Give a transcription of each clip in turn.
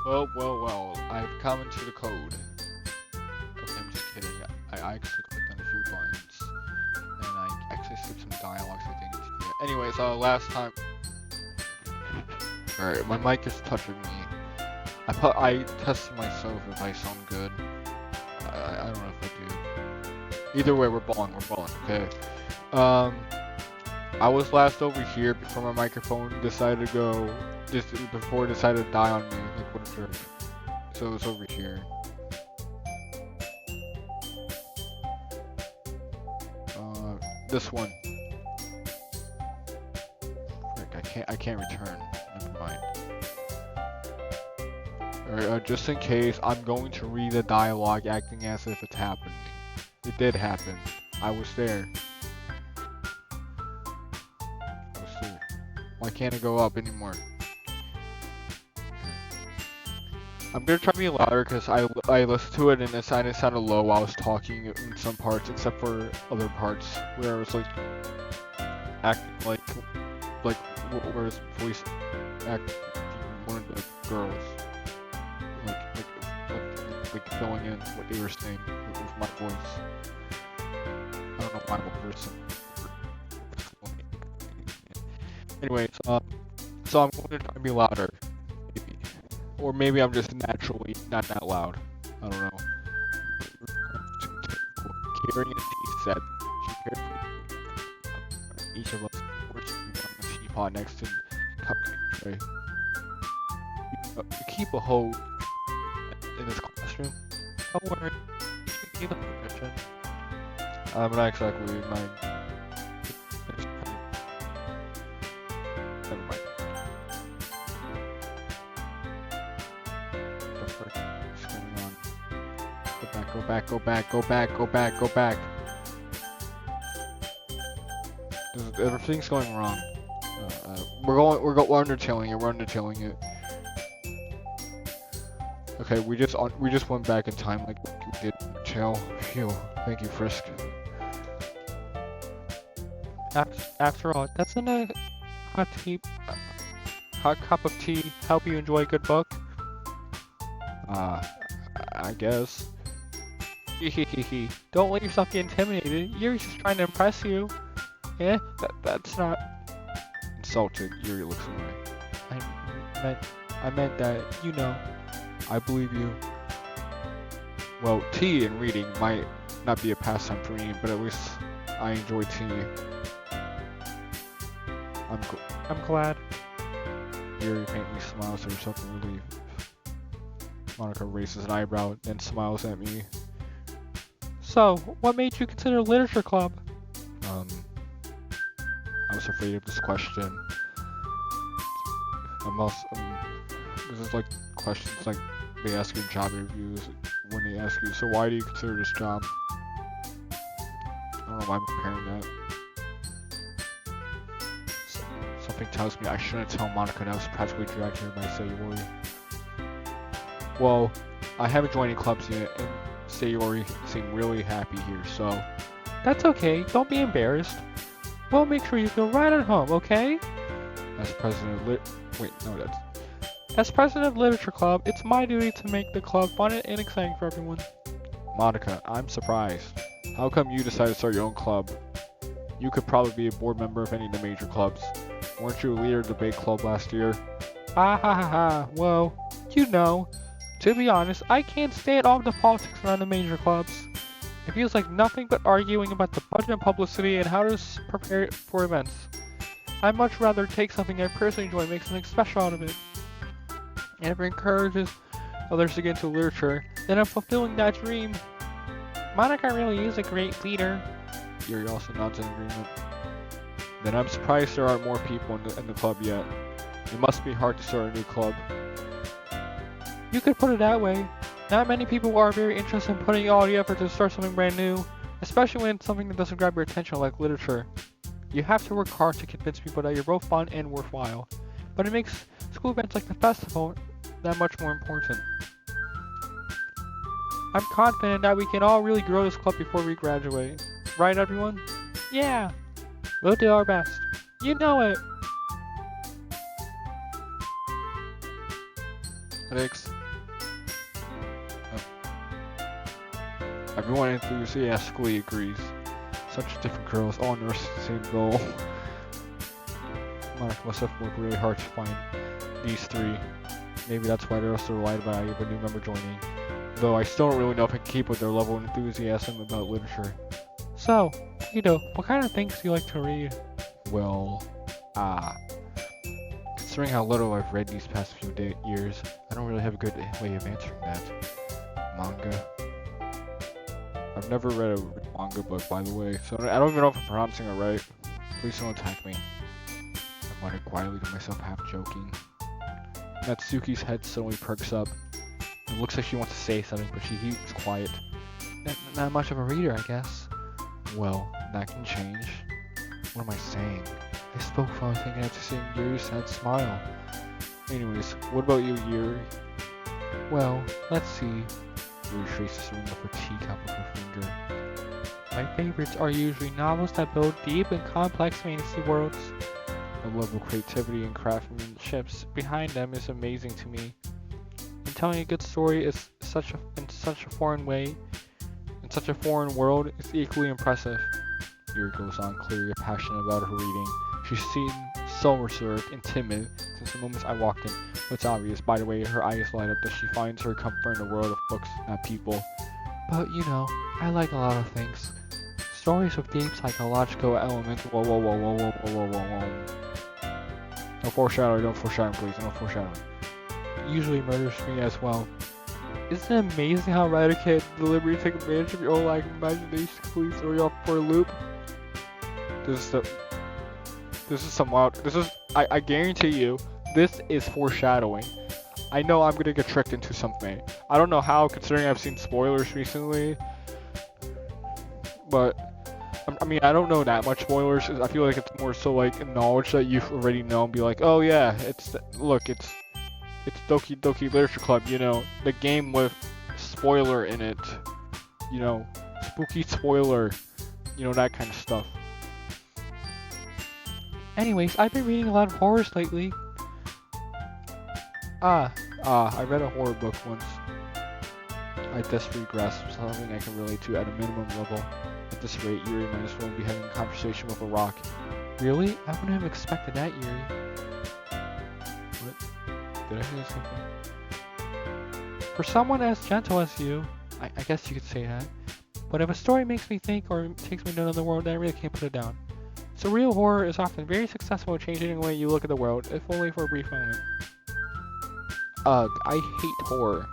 Well, I've commented the code. Okay, I'm just kidding. I actually clicked on a few buttons, and I actually skipped some dialogues I think. Yeah. Anyways, last time. Alright, my mic is touching me. I tested myself if I sound good. I don't know if I do. Either way, we're balling, okay? I was last over here before my microphone decided to go, just before it decided to die on me, like what a jerk. So it was over here. This one. Frick, I can't return. Never mind. Alright, just in case, I'm going to read the dialogue acting as if it's happened. It did happen. I was there. Why can't it go up anymore? I'm gonna try to be louder because I listened to it and it sounded low while I was talking in some parts, except for other parts where I was like acting like where his voice acting one of the girls, like filling in what they were saying with my voice. I don't know why I'm a person. Anyways, so I'm going to try to be louder, maybe. Or maybe I'm just naturally not that loud. I don't know. Carrying a tea set. Each of us works on a teapot next to the cupcake tray. You keep a hoe in this classroom. Don't worry. You need the permission. I'm not exactly my. Never mind. The frick is going on? Go back. Everything's going wrong. We're undertailing it. Okay, we just went back in time like we did tail. Phew. Thank you, Frisk. After all, doesn't a hot cup of tea help you enjoy a good book? I guess. Hehehe. Don't let yourself get intimidated. Yuri's just trying to impress you. Yeah, that's not insulted. Yuri looks away. I meant that, you know. I believe you. Well, tea and reading might not be a pastime for me, but at least I enjoy tea. I'm glad. Yuri faintly smiles to herself in relief. Monika raises an eyebrow, then smiles at me. So, what made you consider literature club? I was afraid of this question. This is like questions like they ask in job interviews when they ask you, so why do you consider this job? I don't know why I'm comparing that. Something tells me I shouldn't tell Monika that I was practically dragged here by Sayori. Well, I haven't joined any clubs yet, and Sayori seemed really happy here, so... That's okay, don't be embarrassed. We'll make sure you feel right at home, okay? As president of As president of Literature Club, it's my duty to make the club fun and exciting for everyone. Monika, I'm surprised. How come you decided to start your own club? You could probably be a board member of any of the major clubs. Weren't you a leader of the debate club last year? Ah ha ha ha, well, you know. To be honest, I can't stand all the politics around the major clubs. It feels like nothing but arguing about the budget and publicity and how to prepare for events. I'd much rather take something I personally enjoy and make something special out of it. And if it encourages others to get into literature, then I'm fulfilling that dream. Monika really is a great leader. Yuri also nods in agreement. Then I'm surprised there aren't more people in the club yet. It must be hard to start a new club. You could put it that way. Not many people are very interested in putting all the effort to start something brand new, especially when it's something that doesn't grab your attention like literature. You have to work hard to convince people that you're both fun and worthwhile, but it makes school events like the festival that much more important. I'm confident that we can all really grow this club before we graduate. Right, everyone? Yeah! We'll do our best. You know it! Headaches? Everyone enthusiastically agrees. Such different girls, all nurse the same goal. Monika must have worked really hard to find these three. Maybe that's why they're so light about a new member joining. Though I still don't really know if I can keep with their level of enthusiasm about literature. So, what kind of things do you like to read? Well, considering how little I've read these past few years, I don't really have a good way of answering that. Manga. I've never read a manga book, by the way, so I don't even know if I'm pronouncing it right. Please don't attack me. I muttered quietly to myself, half joking. Natsuki's head suddenly perks up. It looks like she wants to say something, but she keeps quiet. Not much of a reader, I guess. Well, that can change. What am I saying? I spoke while I was thinking after seeing Yuri's sad smile. Anyways, what about you, Yuri? Well, let's see. Yuri traces the ring of her teacup with her finger. My favorites are usually novels that build deep and complex fantasy worlds. The level of creativity and craftsmanship behind them is amazing to me. And telling a good story is in such a foreign world is equally impressive. Yuri goes on, clearly passionate about her reading. She seemed so reserved and timid since the moment I walked in. But it's obvious, by the way, her eyes light up that she finds her comfort in the world of books, not people. But I like a lot of things. Stories with deep psychological elements. Whoa. No foreshadowing, don't foreshadow, please, no foreshadowing. Usually murders me as well. Isn't it amazing how a writer can deliberately take advantage of your own lack of imagination to complete the story off for a loop? This is some wild. I guarantee you, this is foreshadowing. I know I'm gonna get tricked into something. I don't know how, considering I've seen spoilers recently. But I mean, I don't know that much spoilers. I feel like it's more so like knowledge that you've already known. Be like, oh yeah, it's Doki Doki Literature Club. The game with spoiler in it. Spooky spoiler. That kind of stuff. Anyways, I've been reading a lot of horrors lately. I read a horror book once. I desperately grasped something I can relate to at a minimum level. At this rate, Yuri might as well be having a conversation with a rock. Really? I wouldn't have expected that, Yuri. What? Did I hear something? For someone as gentle as you, I guess you could say that. But if a story makes me think or takes me to another world, then I really can't put it down. So real horror is often very successful at changing the way you look at the world, if only for a brief moment. Ugh, I hate horror.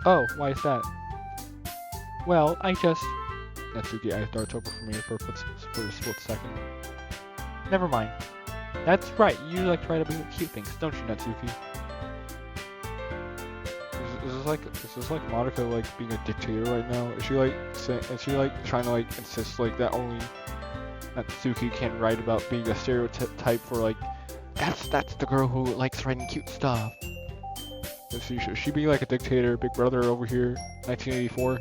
Oh, why is that? Well, Natsuki eyes darts over for me for a split second. Never mind. That's right, you like to write about cute things, don't you, Natsuki? Is this like Monika being a dictator right now? Is she trying to insist that only Natsuki can write about being a stereotype for that's the girl who likes writing cute stuff? Should she be like a dictator, Big Brother over here, 1984?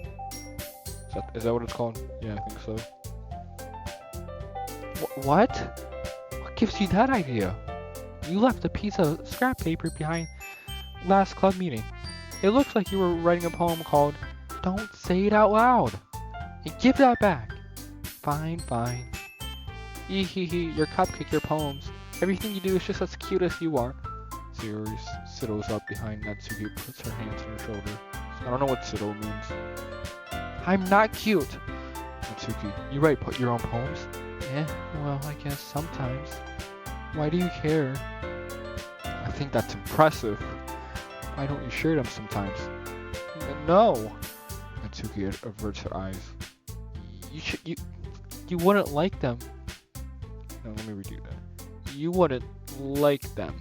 Is that what it's called? Yeah, I think so. What? What gives you that idea? You left a piece of scrap paper behind last club meeting. It looks like you were writing a poem called Don't Say It Out Loud. And give that back. Fine. Your cupcake, your poems. Everything you do is just as cute as you are. Sayori sidles up behind Natsuki, puts her hands on her shoulder. I don't know what sidle means. I'm not cute. Natsuki, you write your own poems? Yeah, well, I guess sometimes. Why do you care? I think that's impressive. Why don't you share them sometimes? No. Natsuki averts her eyes. You wouldn't like them. No, let me redo that. You wouldn't like them.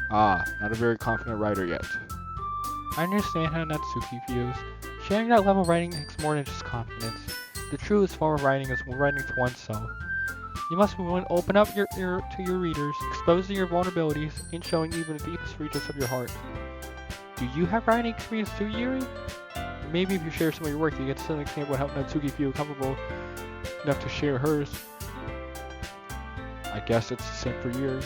Not a very confident writer yet. I understand how Natsuki feels. Sharing that level of writing takes more than just confidence. The truest form of writing is writing to oneself. You must be willing to open up to your readers, exposing your vulnerabilities, and showing even the deepest reaches of your heart. Do you have writing experience too, Yuri? Maybe if you share some of your work, you get some example of how Natsuki feel comfortable enough to share hers. I guess it's the same for Yuri.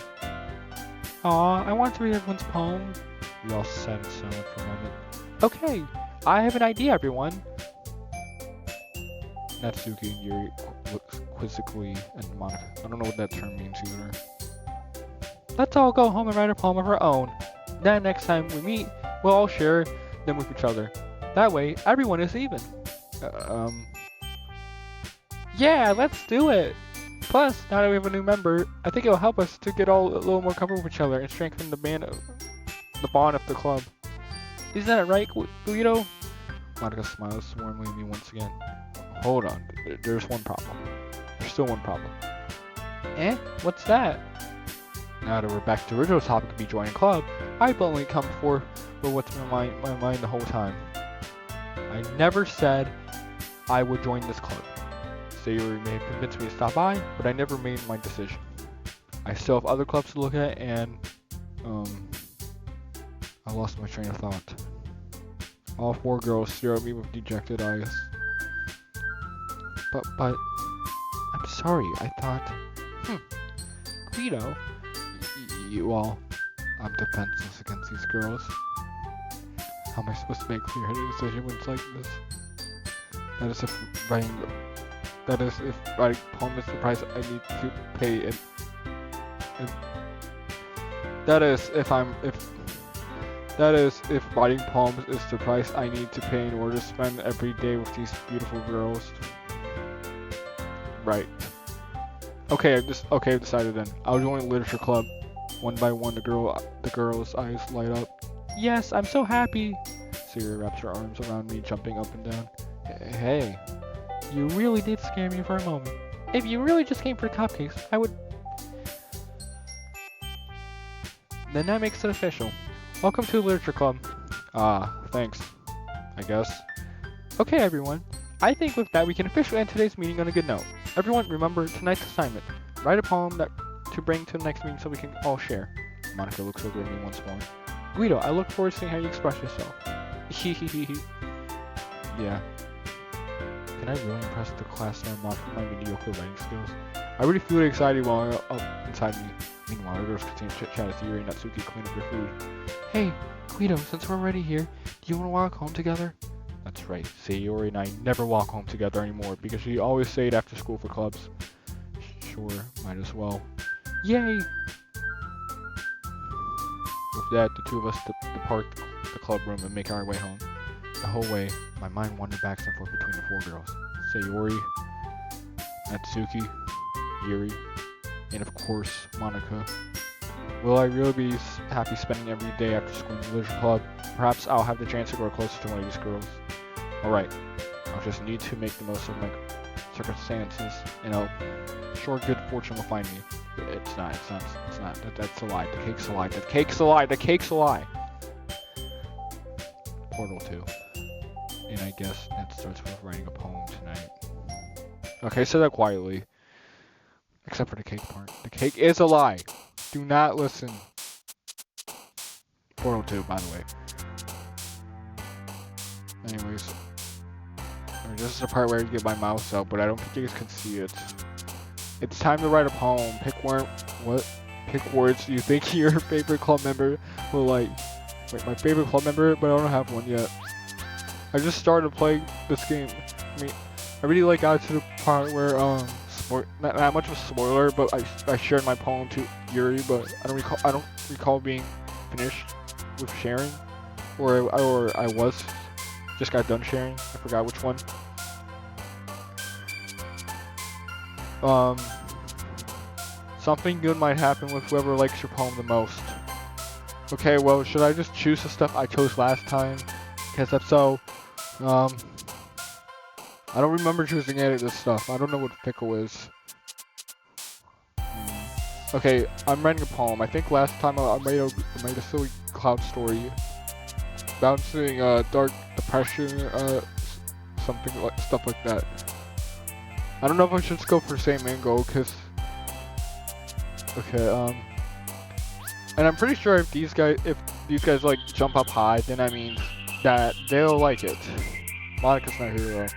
Aw, I want to read everyone's poem. We all sat in silence for a moment. Okay, I have an idea, everyone. Natsuki and Yuri look quizzically at Monika. I don't know what that term means either. Let's all go home and write a poem of our own. Then next time we meet, we'll all share them with each other. That way, everyone is even. Yeah, let's do it! Plus, now that we have a new member, I think it'll help us to get all a little more comfortable with each other and strengthen the bond of the club. Isn't that right, Guido? Monika smiles warmly at me once again. Hold on, there's one problem. There's still one problem. Eh? What's that? Now that we're back to the original topic of me joining a club, I've only come for what's in my mind the whole time. I never said I would join this club. Sayori may have convinced me to stop by, but I never made my decision. I still have other clubs to look at, and I lost my train of thought. All 4 girls stare at me with dejected eyes. But, I'm sorry, I thought, Guido, you all, I'm defenseless against these girls. How am I supposed to make a clear-headed decision when it's like this? That is if writing poem is the price I need to pay it. That is if writing poems is the price I need to pay in order to spend every day with these beautiful girls. Right. Okay, I've decided then. I'll join the literature club. One by one, the girl's eyes light up. Yes, I'm so happy. Sayori wraps her arms around me, jumping up and down. Hey, you really did scare me for a moment. If you really just came for the cupcakes, I would... Then that makes it official. Welcome to the literature club. Thanks. I guess. Okay, everyone. I think with that we can officially end today's meeting on a good note. Everyone, remember tonight's assignment. Write a poem to bring to the next meeting so we can all share. Monika looks over at me once more. Guido, I look forward to seeing how you express yourself. Yeah. Can I really impress the class now with my mediocre writing skills? I really feel excited while up inside me. Meanwhile, the girls continue to chit-chat as Yuri and Natsuki clean up their food. Hey, Guido, since we're already here, do you want to walk home together? That's right, Sayori and I never walk home together anymore because she always stayed after school for clubs. Sure, might as well. Yay! With that, the two of us depart the club room and make our way home. The whole way, my mind wandered back and forth between the 4 girls. Sayori, Natsuki, Yuri, and of course, Monika. Will I really be happy spending every day after school in the literature club? Perhaps I'll have the chance to grow closer to one of these girls. Alright, I'll just need to make the most of my circumstances, and sure good fortune will find me. It's not. That's a lie. The cake's a lie. The cake's a lie. Portal 2. And I guess that starts with writing a poem tonight. Okay, say that quietly. Except for the cake part. The cake is a lie. Do not listen. Portal 2, by the way. Anyways. This is the part where I get my mouse out, but I don't think you guys can see it. It's time to write a poem. Pick words you think your favorite club member will like. Wait, my favorite club member? But I don't have one yet. I just started playing this game. I mean, I really got to the part where, not much of a spoiler, but I shared my poem to Yuri, but I don't recall being finished with sharing. Or I just got done sharing. I forgot which one. Something good might happen with whoever likes your poem the most. Okay, well, should I just choose the stuff I chose last time? Because if so, I don't remember choosing any of this stuff. I don't know what pickle is. Okay, I'm writing a poem. I think last time I made a silly cloud story. Bouncing dark depression, stuff like that. I don't know if I should just go for the same angle, cause okay, and I'm pretty sure if these guys like jump up high, then that means that they'll like it. Monika's not here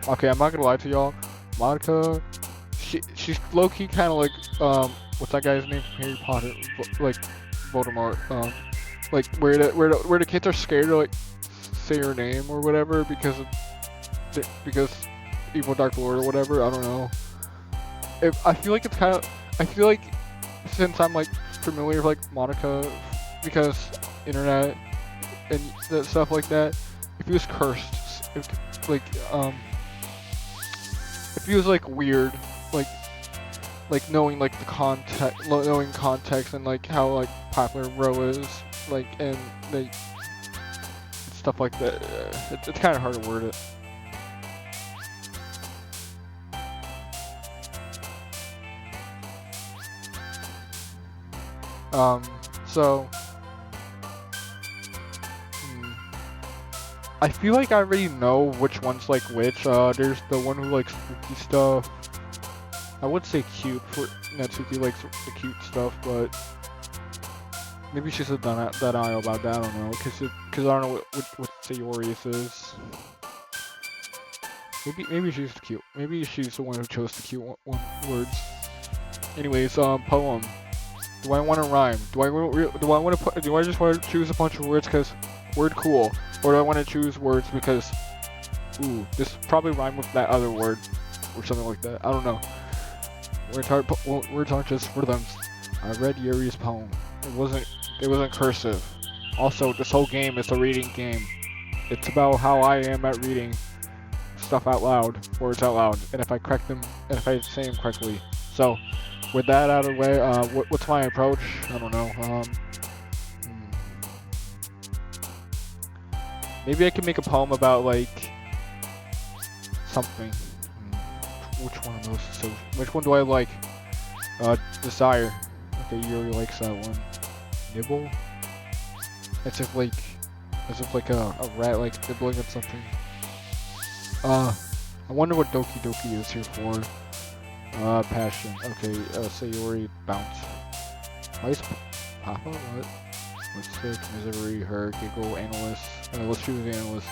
though. Okay, I'm not gonna lie to y'all. Monika, she's low-key kind of like what's that guy's name from Harry Potter? Like Voldemort. Like where the kids are scared to like say your name or whatever because because evil Dark Lord or whatever. I don't know. I feel like it's kind of. I feel like since I'm like familiar with like Monika because internet and stuff like that, it feels cursed. Like it feels like weird, like knowing like the knowing context and like how like popular Ro is, like and like stuff like that. It's kind of hard to word it. So I feel like I already know which one's like which. There's the one who likes spooky stuff. I would say cute for Natsuki likes the cute stuff, but maybe she's a denial about that. I don't know, cause I don't know what Sayori is. Maybe she's the cute. Maybe she's the one who chose the cute words. Anyways, poem. Do I want to rhyme? Do I just want to choose a bunch of words because word cool, or do I want to choose words because ooh, this probably rhyme with that other word or something like that? I don't know. Words aren't just rhythms. I read Yuri's poem. It wasn't cursive. Also, this whole game is a reading game. It's about how I am at reading stuff out loud, words out loud, and if I correct them, and if I say them correctly. So, with that out of the way, what's my approach? I don't know. Maybe I can make a poem about like something. Which one of those? So, which one do I like? Desire. Okay, Yuri likes that one. Nibble. As if like a rat like nibbling on something. I wonder what Doki Doki is here for. Passion. Okay, Sayori bounce. Why is Papa? What? Lipstick, misery, her, giggle, analyst. Let's choose analyst.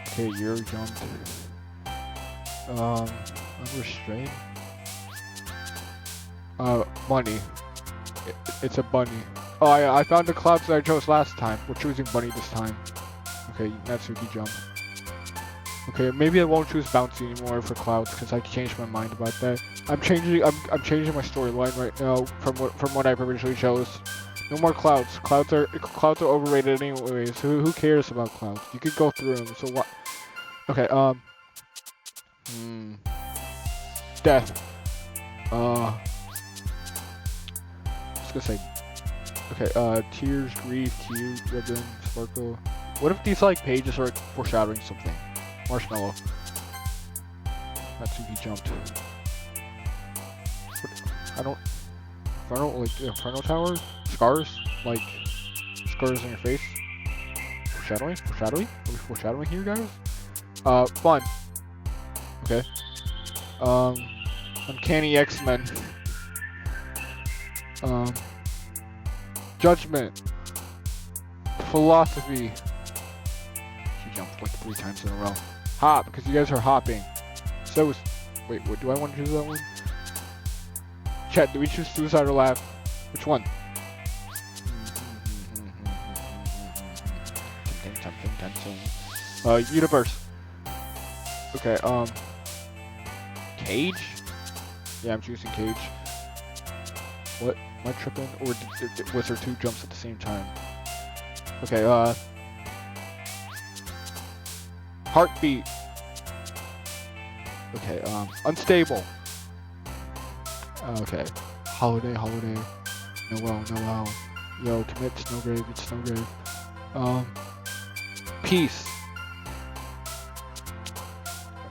Okay, Yuri jumped. Unrestrained. Bunny. It's a bunny. Oh, I found the clouds that I chose last time. We're choosing bunny this time. Okay, Natsuki jump. Okay, maybe I won't choose bouncy anymore for clouds because I changed my mind about that. I'm changing my storyline right now from what I originally chose. No more clouds. Clouds are overrated anyways. Who cares about clouds? You could go through them. So what? Okay. Death. I was gonna say. Okay. Tears, grief, cute, ribbon, sparkle. What if these like pages are like, foreshadowing something? Marshmallow. Natsuki jumped. Like Inferno Tower? Scars? Like scars on your face? Foreshadowing? Foreshadowing? Are we foreshadowing here, guys? Fun. Okay. Uncanny X-Men. Judgment. Philosophy. She jumped like 3 times in a row. Hop, because you guys are hopping. So, wait, what do I want to choose that one? Chat, do we choose suicide or laugh? Which one? Universe. Okay, Cage? Yeah, I'm choosing Cage. What? Am I tripping? Or was there 2 jumps at the same time? Okay, Heartbeat. Okay, unstable. Okay. Holiday. Noel. Yo, commit Snowgrave, it's Snowgrave. Peace.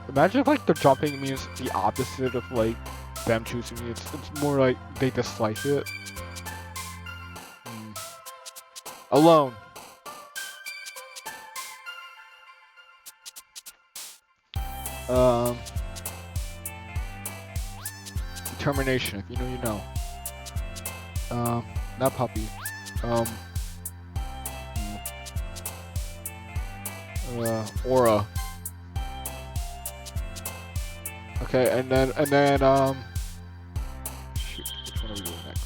Imagine if like the jumping means the opposite of like them choosing me. It's more like they dislike it. Alone. Determination, if you know, you know. Not puppy. Aura. Okay, and then, shoot. Which one are we doing next?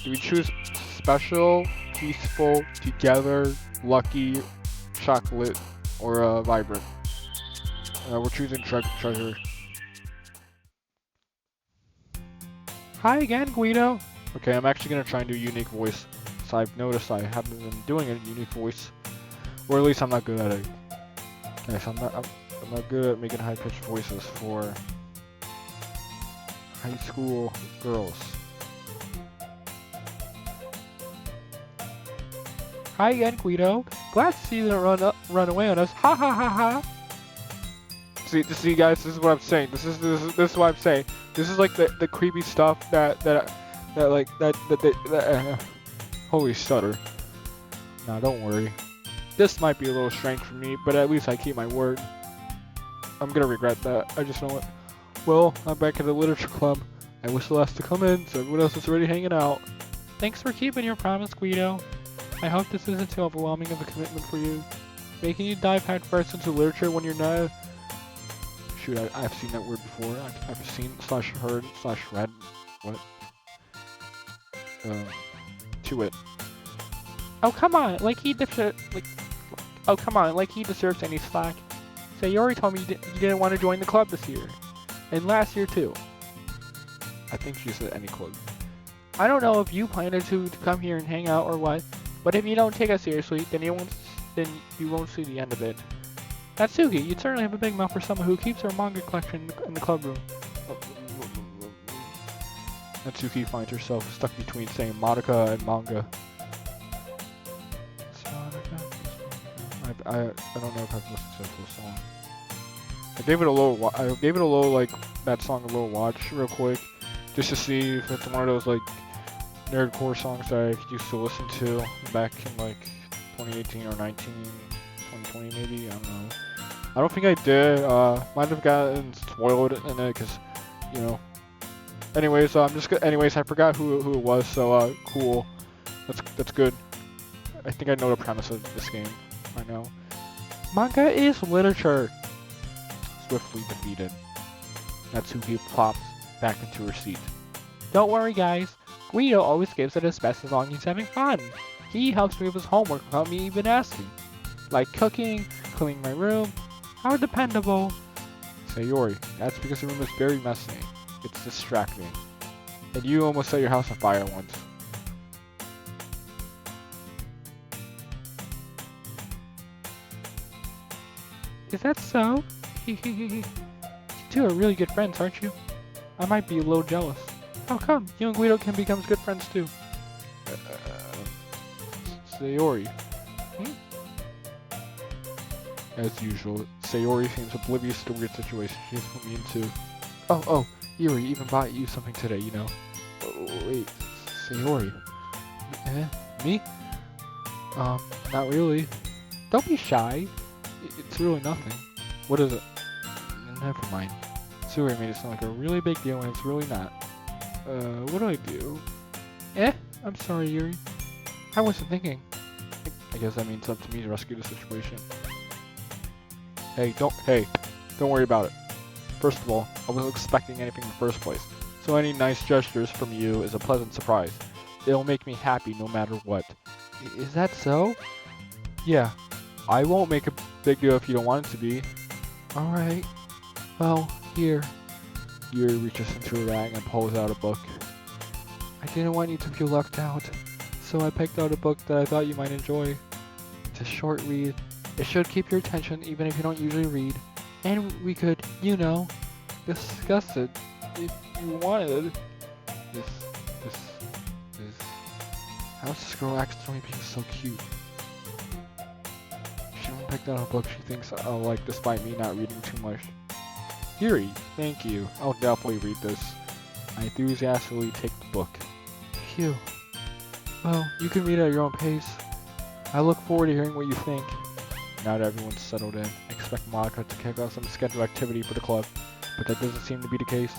Do we choose special, peaceful, together, lucky, chocolate, or vibrant? We're choosing treasure. Hi again, Guido. Okay, I'm actually gonna try and do a unique voice. So I've noticed I haven't been doing a unique voice, or at least I'm not good at it. Guys, I'm not good at making high-pitched voices for high school girls. Hi again, Guido. Glad to see you didn't run away on us. Ha ha ha ha. See, guys, this is what I'm saying. This is what I'm saying. This is like the creepy stuff that holy stutter. Nah, don't worry. This might be a little strange for me, but at least I keep my word. I'm gonna regret that. I just know it. Well, I'm back at the literature club. I whistle has to come in, so everyone else is already hanging out. Thanks for keeping your promise, Guido. I hope this isn't too overwhelming of a commitment for you. Making you dive head first into literature when you're not... Shoot, I've seen that word before. I've seen / heard / read. What? To it. Oh come on, like he deserves any slack. Sayori told me you didn't want to join the club this year, and last year too. I think she said any club. I don't know if you planned to come here and hang out or what, but if you don't take us seriously, then you won't see the end of it. Natsuki, you'd certainly have a big mouth for someone who keeps her manga collection in the club room. Natsuki finds herself stuck between saying Monika and manga. I don't know if I've listened to the full song. I gave it a little like that song a little watch real quick, just to see if it's one of those like nerdcore songs that I used to listen to back in like 2018 or 2020 maybe. I don't know. I don't think I did. Might have gotten spoiled in it because, you know. Anyways, I forgot who it was. So cool. That's good. I think I know the premise of this game. I know. Manga is literature. Swiftly defeated. Natsuki plops back into her seat. Don't worry, guys. Guido always gives it his best as long as he's having fun. He helps me with his homework without me even asking. Like cooking, cleaning my room. How dependable. Sayori, that's because the room is very messy. It's distracting. And you almost set your house on fire once. Is that so? You two are really good friends, aren't you? I might be a little jealous. How come? You and Guido can become good friends too. Sayori. As usual, Sayori seems oblivious to the weird situation she's put me into. Oh, Yuri even bought you something today, you know. Oh, wait, Sayori. Me? Not really. Don't be shy. It's really nothing. What is it? Never mind. Sayori made it sound like a really big deal when it's really not. What do I do? I'm sorry, Yuri. I wasn't thinking. I guess that means it's up to me to rescue the situation. Hey, don't worry about it. First of all, I wasn't expecting anything in the first place, so any nice gestures from you is a pleasant surprise. It'll make me happy no matter what. Is that so? Yeah, I won't make a big deal if you don't want it to be. Alright. Well, here. Yuri reaches into a bag and pulls out a book. I didn't want you to feel left out, so I picked out a book that I thought you might enjoy. It's a short read. It should keep your attention even if you don't usually read. And we could, you know, discuss it if you wanted. This. How's this girl accidentally being so cute? She won't pick out a book she thinks I'll like despite me not reading too much. Yuri, thank you. I'll definitely read this. I enthusiastically take the book. Phew. Well, you can read it at your own pace. I look forward to hearing what you think. Now that everyone's settled in, I expect Monika to kick off some scheduled activity for the club, but that doesn't seem to be the case.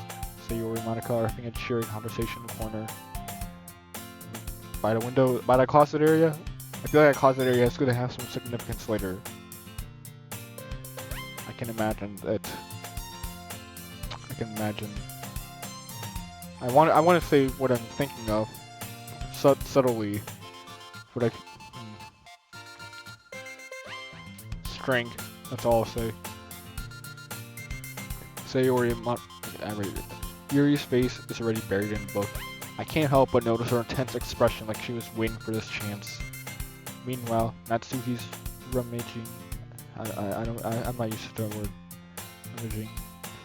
Sayori and Monika are having a cheery conversation in the corner. By the window, by that closet area? I feel like that closet area is going to have some significance later. I can imagine I want to say what I'm thinking of subtly, but string. That's all I'll say. Sayori Yuri's face is already buried in the book. I can't help but notice her intense expression, like she was waiting for this chance. Meanwhile, Natsuki's rummaging. I'm not used to that word. Rummaging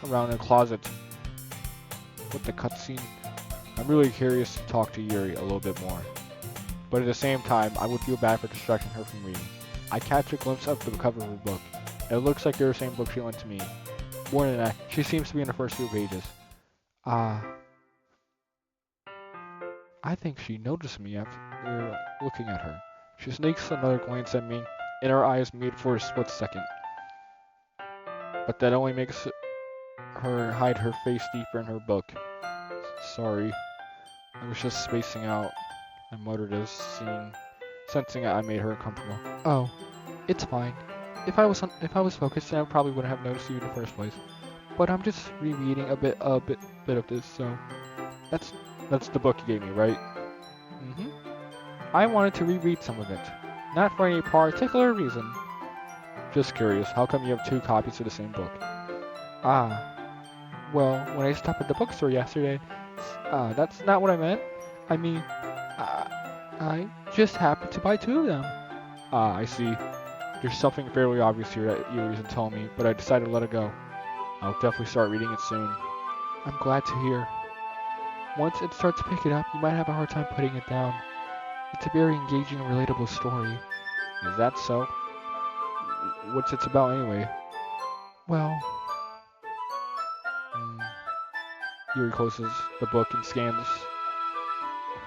around in a closet with the cutscene. I'm really curious to talk to Yuri a little bit more, but at the same time, I would feel bad for distracting her from reading. I catch a glimpse of the cover of her book. It looks like they're the same book she lent to me. More than that, she seems to be in the first few pages. I think she noticed me after looking at her. She sneaks another glance at me, and her eyes meet for a split second. But that only makes her hide her face deeper in her book. Sorry, I was just spacing out. I muttered as sensing I made her uncomfortable. Oh, it's fine. If I was focused, then I probably wouldn't have noticed you in the first place. But I'm just rereading a bit of this, so that's the book you gave me, right? Mm-hmm. I wanted to reread some of it, not for any particular reason. Just curious, how come you have 2 copies of the same book? Well, when I stopped at the bookstore yesterday, that's not what I meant. I mean, I just happened to buy 2 of them. I see. There's something fairly obvious here that you isn't telling me, but I decided to let it go. I'll definitely start reading it soon. I'm glad to hear. Once it starts picking up, you might have a hard time putting it down. It's a very engaging and relatable story. Is that so? What's it about anyway? Well... Yuri closes the book and scans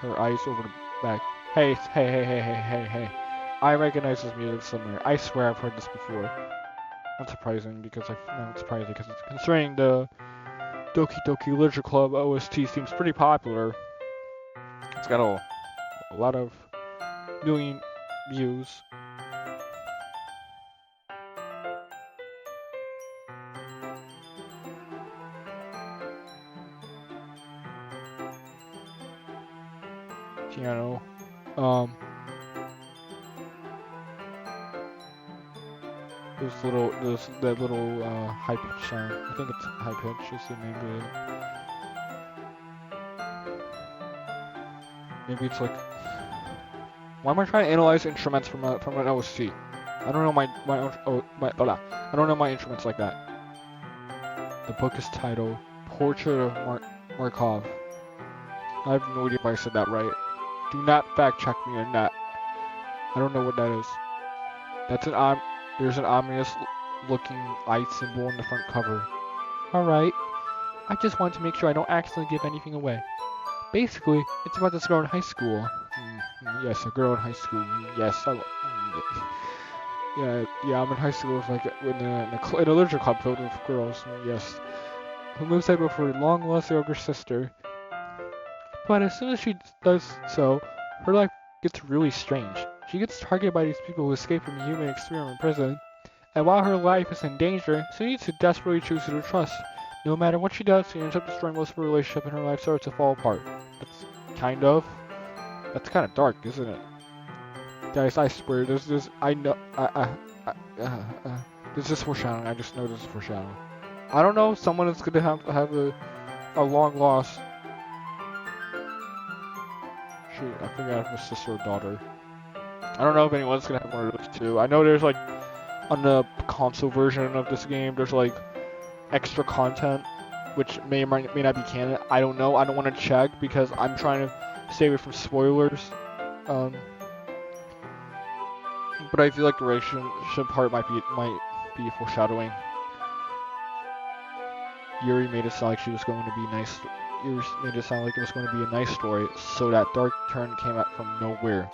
her eyes over the back. Hey. I recognize this music somewhere. I swear I've heard this before. Not surprising because it's concerning the Doki Doki Literature Club OST seems pretty popular. It's got a lot of million views. Piano. That little high pitch sound. I think it's high pitch is the name of it. Maybe it's like. Why am I trying to analyze instruments from an OST? I don't know I don't know my instruments like that. The book is titled Portrait of Markov. I have no idea if I said that right. Do not fact check me on that. I don't know what that is. There's an ominous looking eye symbol on the front cover. Alright. I just wanted to make sure I don't accidentally give anything away. Basically, it's about this girl in high school. Yes, a girl in high school. Yes, yeah, I'm in high school with in a literature club filled with girls. Yes, who moves there with her long-lost younger sister. But as soon as she does so, her life gets really strange. She gets targeted by these people who escape from a human experiment prison. And while her life is in danger, she needs to desperately choose who to trust. No matter what she does, she ends up destroying most of her relationship and her life starts to fall apart. That's kind of dark, isn't it? Guys, I swear, there's this foreshadowing. I just know this is foreshadowing. I don't know if someone is gonna have a long loss. Shoot, I forgot if it's sister or daughter. I don't know if anyone's gonna have one of those two. I know there's on the console version of this game, there's extra content, which may or may not be canon. I don't know. I don't want to check because I'm trying to stay away from spoilers. But I feel like the relationship part might be foreshadowing. Yuri made it sound like she was going to be nice. Yuri made it sound like it was going to be a nice story, so that dark turn came out from nowhere.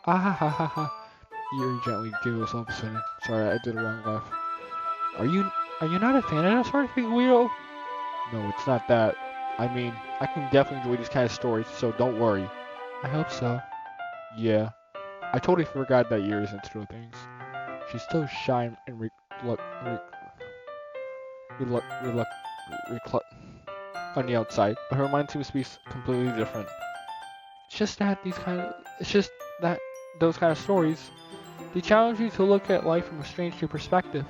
Ah ha ha ha ha. Yuri gently giggles all of a sudden. Sorry, I did a wrong laugh. Are you not a fan of that sort of thing, Guido? No, it's not that. I mean, I can definitely enjoy these kind of stories, so don't worry. I hope so. Yeah. I totally forgot that Yuri's into those things. She's so shy and on the outside, but her mind seems to be completely different. It's just that those kind of stories, they challenge you to look at life from a strange new perspective.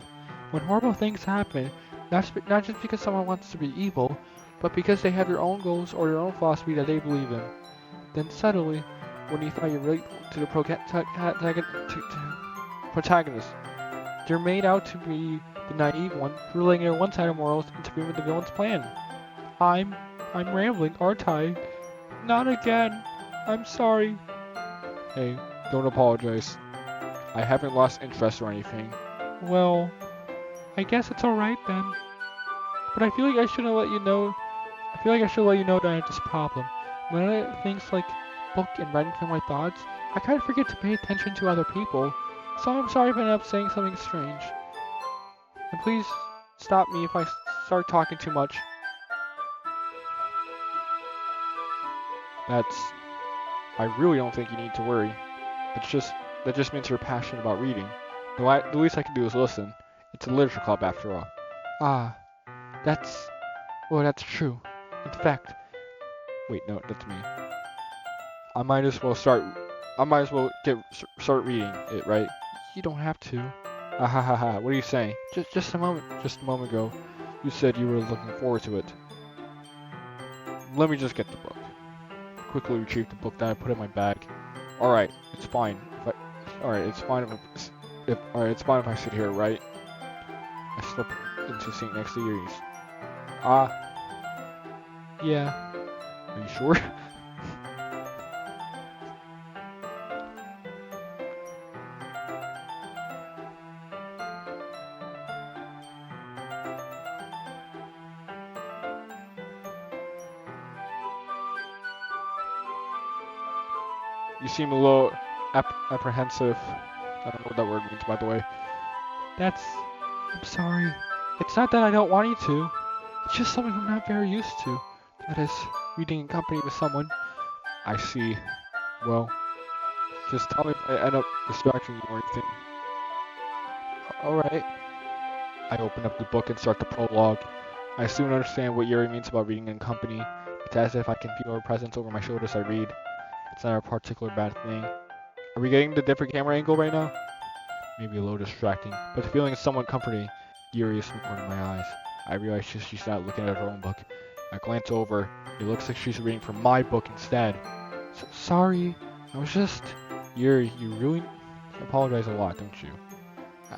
When horrible things happen, not just because someone wants to be evil, but because they have their own goals or their own philosophy that they believe in. Then suddenly, when you find you relate to the protagonist, they're made out to be the naive one, ruling their one-sided morals and to be with the villain's plan. I'm rambling, aren't I? Not again. I'm sorry. Hey, don't apologize. I haven't lost interest or anything. Well, I guess it's alright then. But I feel like I shouldn't let you know. I feel like I should let you know that I have this problem. When I let things like book and writing from my thoughts, I kind of forget to pay attention to other people. So I'm sorry if I end up saying something strange. And please stop me if I start talking too much. I really don't think you need to worry. That just means you're passionate about reading. The least I can do is listen. It's a literature club after all. Ah, that's true. In fact, wait, no, that's me. I might as well start reading it, right? You don't have to. Ah ha ha ha. What are you saying? Just a moment ago, you said you were looking forward to it. Let me just get the book. Quickly retrieve the book that I put in my bag. Alright, it's fine. It's fine if I sit here, right? I slip into seat next to Yuri's. Yeah. Are you sure? You seem a little apprehensive. I don't know what that word means, by the way. I'm sorry. It's not that I don't want you to. It's just something I'm not very used to. That is, reading in company with someone. I see. Well, just tell me if I end up distracting you or anything. Alright. I open up the book and start the prologue. I soon understand what Yuri means about reading in company. It's as if I can feel her presence over my shoulders as I read. It's not a particular bad thing. Are we getting the different camera angle right now? Maybe a little distracting, but the feeling is somewhat comforting. Yuri is from the corner of my eyes. I realize she's not looking at her own book. I glance over. It looks like she's reading from my book instead. Sorry, I was just... Yuri, you really apologize a lot, don't you?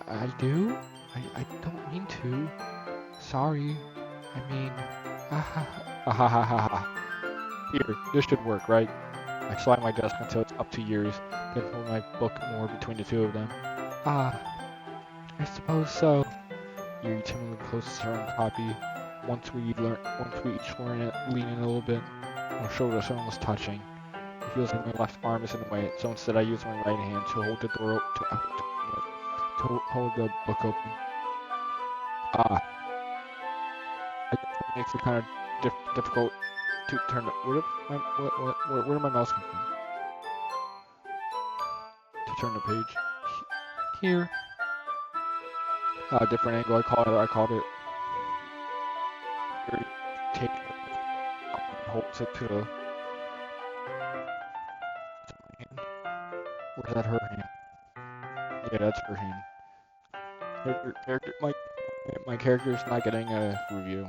I do? I don't mean to. Sorry. I mean... Here, this should work, right? I slide my desk until it's up to Yuri's, then hold my book more between the two of them. I suppose so. Yuri timidly closes her own copy. Once we each lean in a little bit, our shoulders are almost touching. It feels like my left arm is in the way, so instead I use my right hand to hold the door to hold the book open. It makes it kind of difficult to turn the... Where did my mouse come from? To turn the page. Here. Different angle. I called it. Take it. Holds it to the hand. Or is that her hand? Yeah, that's her hand. My character's not getting a review.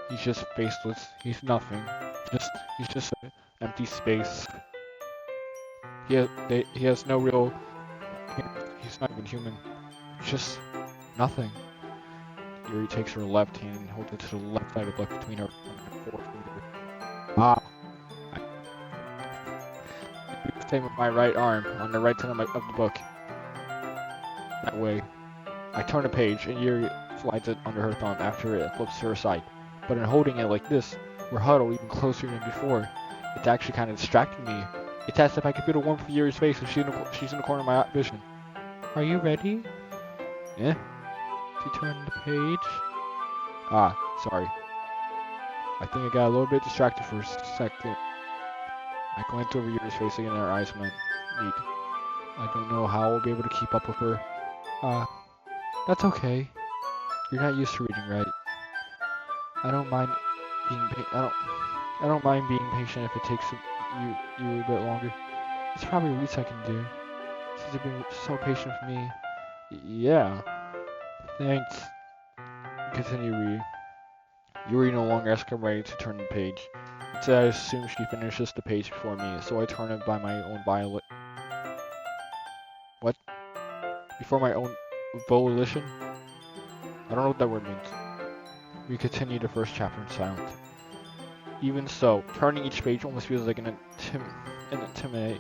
He's just faceless. He's nothing. He's just an empty space. He has no real... He's not even human. Just nothing. Yuri takes her left hand and holds it to the left side of the book between her forefinger. I do the same with my right arm on the right side of the book. That way. I turn a page and Yuri slides it under her thumb after it flips to her side. But in holding it like this, we're huddled even closer than before. It's actually kind of distracting me. It's as if I can feel the warmth of Yuri's face if she's in the corner of my vision. Are you ready? Yeah? To turn the page? Sorry. I think I got a little bit distracted for a second. I glanced over Yuri's face again and her eyes went neat. I don't know how I'll be able to keep up with her. That's okay. You're not used to reading, right? I don't mind I don't mind being patient if it takes you a bit longer. It's probably the least I can do. Since you've been so patient with me. Yeah. Thanks. Continue reading. Yuri no longer asks her ready to turn the page. Instead, I assume she finishes the page before me, so I turn it by my own violet. What? Before my own volition? I don't know what that word means. We continue the first chapter in silence. Even so, turning each page almost feels like an intimate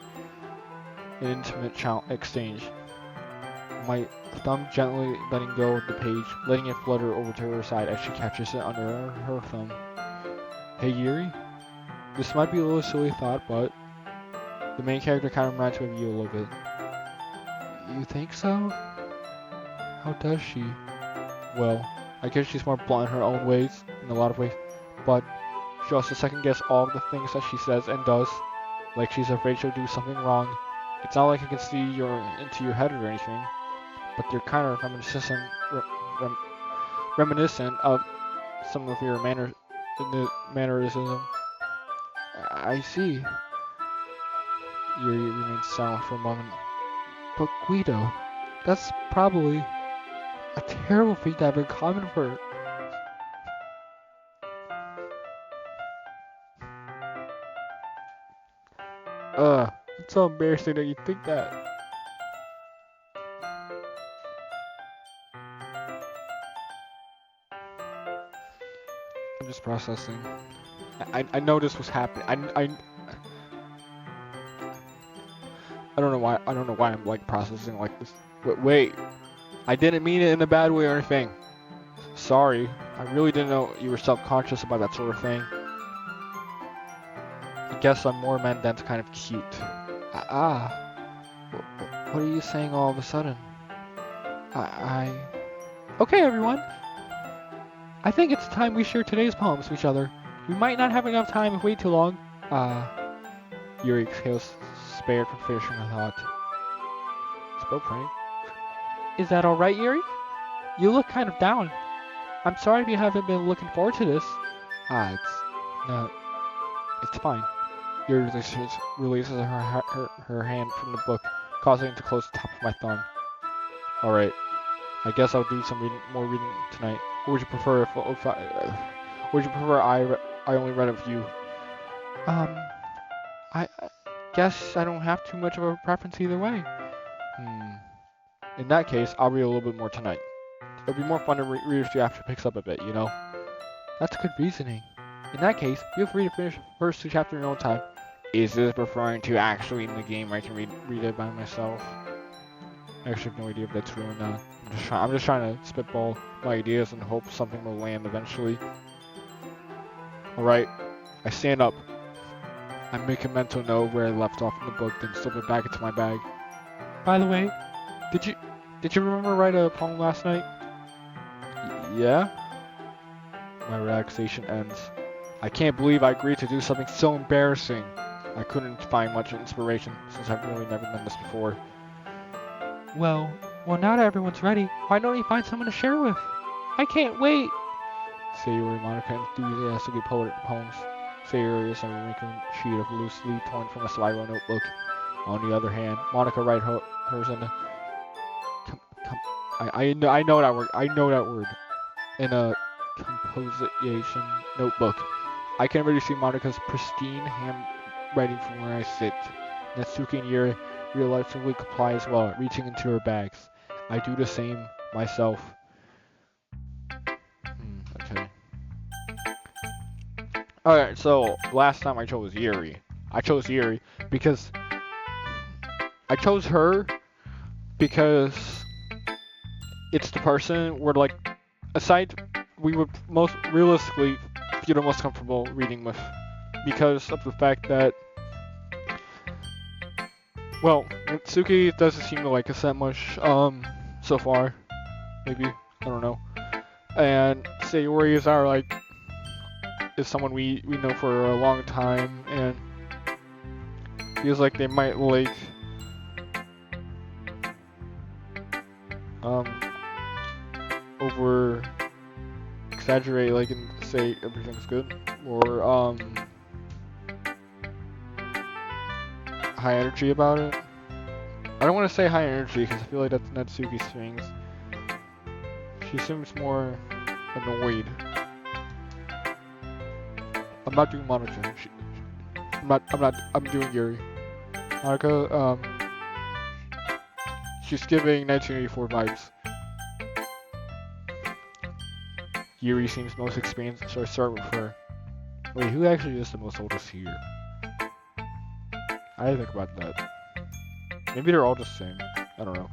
exchange. My thumb gently letting go of the page, letting it flutter over to her side as she catches it under her thumb. Hey Yuri? This might be a little silly thought, but the main character kind of reminds me of you a little bit. You think so? How does she? Well, I guess she's more blunt in her own ways, in a lot of ways, but she also second guesses all the things that she says and does, like she's afraid she'll do something wrong. It's not like I can see into your head or anything, but they're kind of reminiscent of some of your mannerism. I see. Yuri remains silent for a moment. But Guido, that's probably a terrible thing to have in common for her. It's so embarrassing that you think that. I'm just processing. I know this was happening. I don't know why. I don't know why I'm like processing like this. But wait, I didn't mean it in a bad way or anything. Sorry, I really didn't know you were self-conscious about that sort of thing. I guess I'm more meant than kind of cute. What are you saying all of a sudden? Okay, everyone. I think it's time we share today's poems with each other. We might not have enough time if we wait too long. Yuri exhales, spared from finishing her thought. Spell prank. Is that alright, Yuri? You look kind of down. I'm sorry if you haven't been looking forward to this. It's fine. Yuri releases her hand from the book, causing it to close the top of my thumb. Alright. I guess I'll do some more reading tonight. Or would you prefer I only read a few? I guess I don't have too much of a preference either way. In that case, I'll read a little bit more tonight. It'll be more fun to read if you after picks up a bit, you know? That's good reasoning. In that case, feel free to finish the first two chapters in your own time. Is this referring to actually in the game where I can read it by myself? I actually have no idea if that's true or not. I'm just trying to spitball my ideas and hope something will land eventually. Alright, I stand up. I make a mental note where I left off in the book, then slip it back into my bag. By the way, did you remember write a poem last night? Yeah? My relaxation ends. I can't believe I agreed to do something so embarrassing. I couldn't find much inspiration since I've really never done this before. Well, now that everyone's ready, why don't you find someone to share with? I can't wait! Sayori Monika enthusiastically poems. Sayori is a wrinkled sheet of loosely torn from a spiral notebook. On the other hand, Monika writes hers in a... I know that word. I know that word. In a composition notebook. I can already see Monika's pristine handwriting from where I sit. Natsuki and Yuri reluctantly comply as well, reaching into her bags. I do the same myself. Okay. Alright, so last time I chose Yuri. I chose Yuri because I chose her because it's the person where, like, aside we would most realistically feel the most comfortable reading with, because of the fact that, well, Natsuki doesn't seem to like us that much so far. Maybe, I don't know. And Sayori is someone we know for a long time, and feels like they might like over exaggerate, like, and say everything's good. more high energy about it. I don't want to say high energy because I feel like that's Natsuki's things. She seems more annoyed. I'm not doing Monika. I'm doing Yuri. Monika, she's giving 1984 vibes. Yuri seems most experienced, so I start with her. Wait, who actually is the most oldest here? I think about that. Maybe they're all the same. I don't know.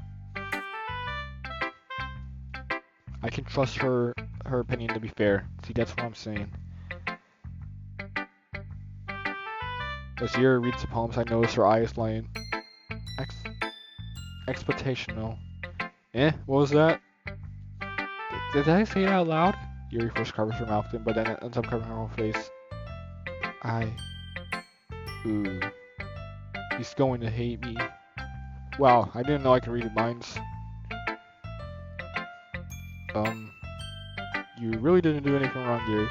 I can trust her opinion to be fair. See, that's what I'm saying. As Yuri reads the poems, I notice her eyes lighten. Expectational. What was that? Did I say it out loud? Yuri first covers her mouth in, but then it ends up covering her whole face. Ooh. He's going to hate me. Wow, I didn't know I could read minds. You really didn't do anything wrong, Yuri.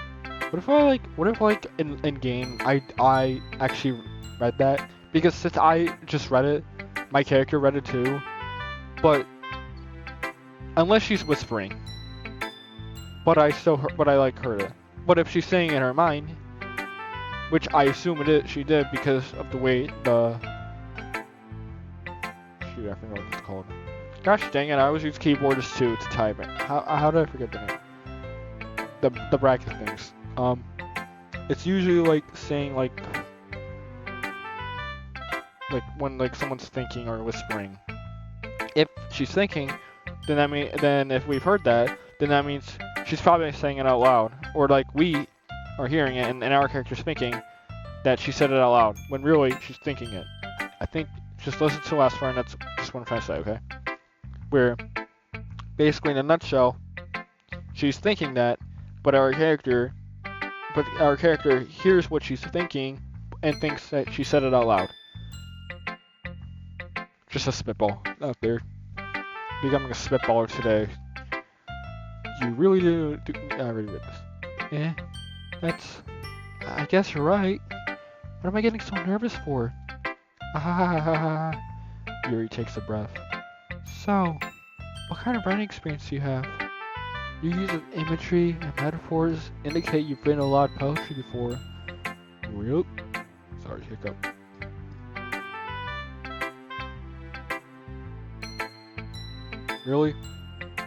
What if in game I actually read that? Because since I just read it, my character read it too. But unless she's whispering, but I heard it. But if she's saying in her mind, which I assume she did because of the way shoot, I forgot what it's called. Gosh dang it, I always use keyboards too to type it. How did I forget the name? The bracket things. It's usually like saying like when like someone's thinking or whispering. If she's thinking, then if we've heard that, then that means she's probably saying it out loud, or like we are hearing it and our character's thinking that she said it out loud when really she's thinking it. I think just listen to the last part, and that's just what I'm trying to say, okay? Where basically in a nutshell, she's thinking that, but our character hears what she's thinking and thinks that she said it out loud. Just a spitball out there. Becoming a spitballer today. You really do. I already read this. I guess you're right. What am I getting so nervous for? Yuri takes a breath. So, what kind of writing experience do you have? Your use of imagery and metaphors indicate you've written a lot of poetry before. Real? Sorry, hiccup. Really?